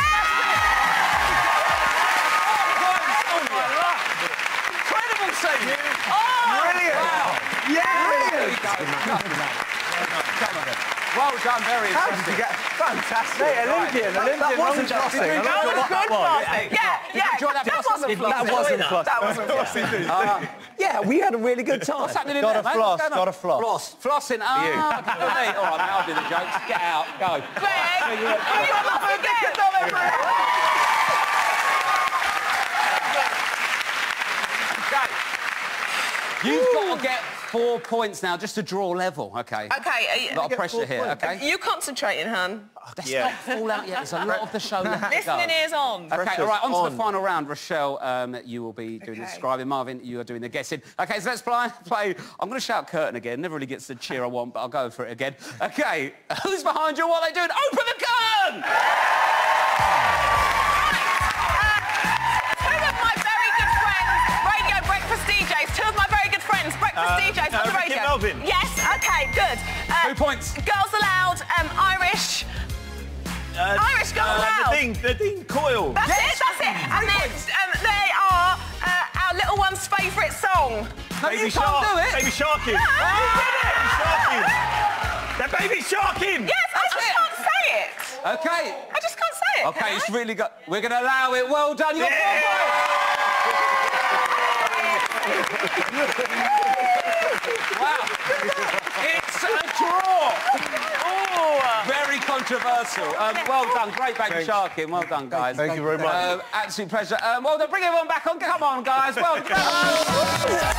Incredible scene. Brilliant. Wow. Yeah. Come on. Well done, very impressive. Fantastic. Olympian. That wasn't flossing. That was good flossing. Yeah. Enjoy that wasn't flossing. That wasn't flossing. That wasn't flossing. Yeah, we had a really good time. What's happening in Got there, a mate? floss. What's going on? Got a floss. Flossing. All right, mate, I'll do the jokes. Get out. Go. Greg, you come up again. You've got to get 4 points now just to draw level, OK? OK. A lot of pressure here, OK? You concentrating, hon. That's not fall out yet. There's a lot of the show left to go. Listening ears on. OK, all right, on to the final round. Rochelle, you will be doing the describing. Marvin, you are doing the guessing. OK, so let's play. I'm going to shout curtain again. Never really gets the cheer I want, but I'll go for it again. OK, who's behind you? What are they doing? Open the curtain! DJs on the radio. Melvin. Yes, OK, good. 2 points. Girls Aloud, Irish. Irish Girls Aloud. The Dean Coyle. That's it. And then they are our little one's favourite song. No, you can't do it. Baby Sharking. No, you did it. They're Baby Sharking. Yes, I just can't say it. OK. I just can't say it. OK, it's really good. We're going to allow it. Well done. You got 4 points. Wow. It's a draw. Oh. Very controversial. Well done, great baby sharking. Well done, guys. Thank you very much. Absolute pleasure. Well done, bring everyone back on. Come on, guys. Well done.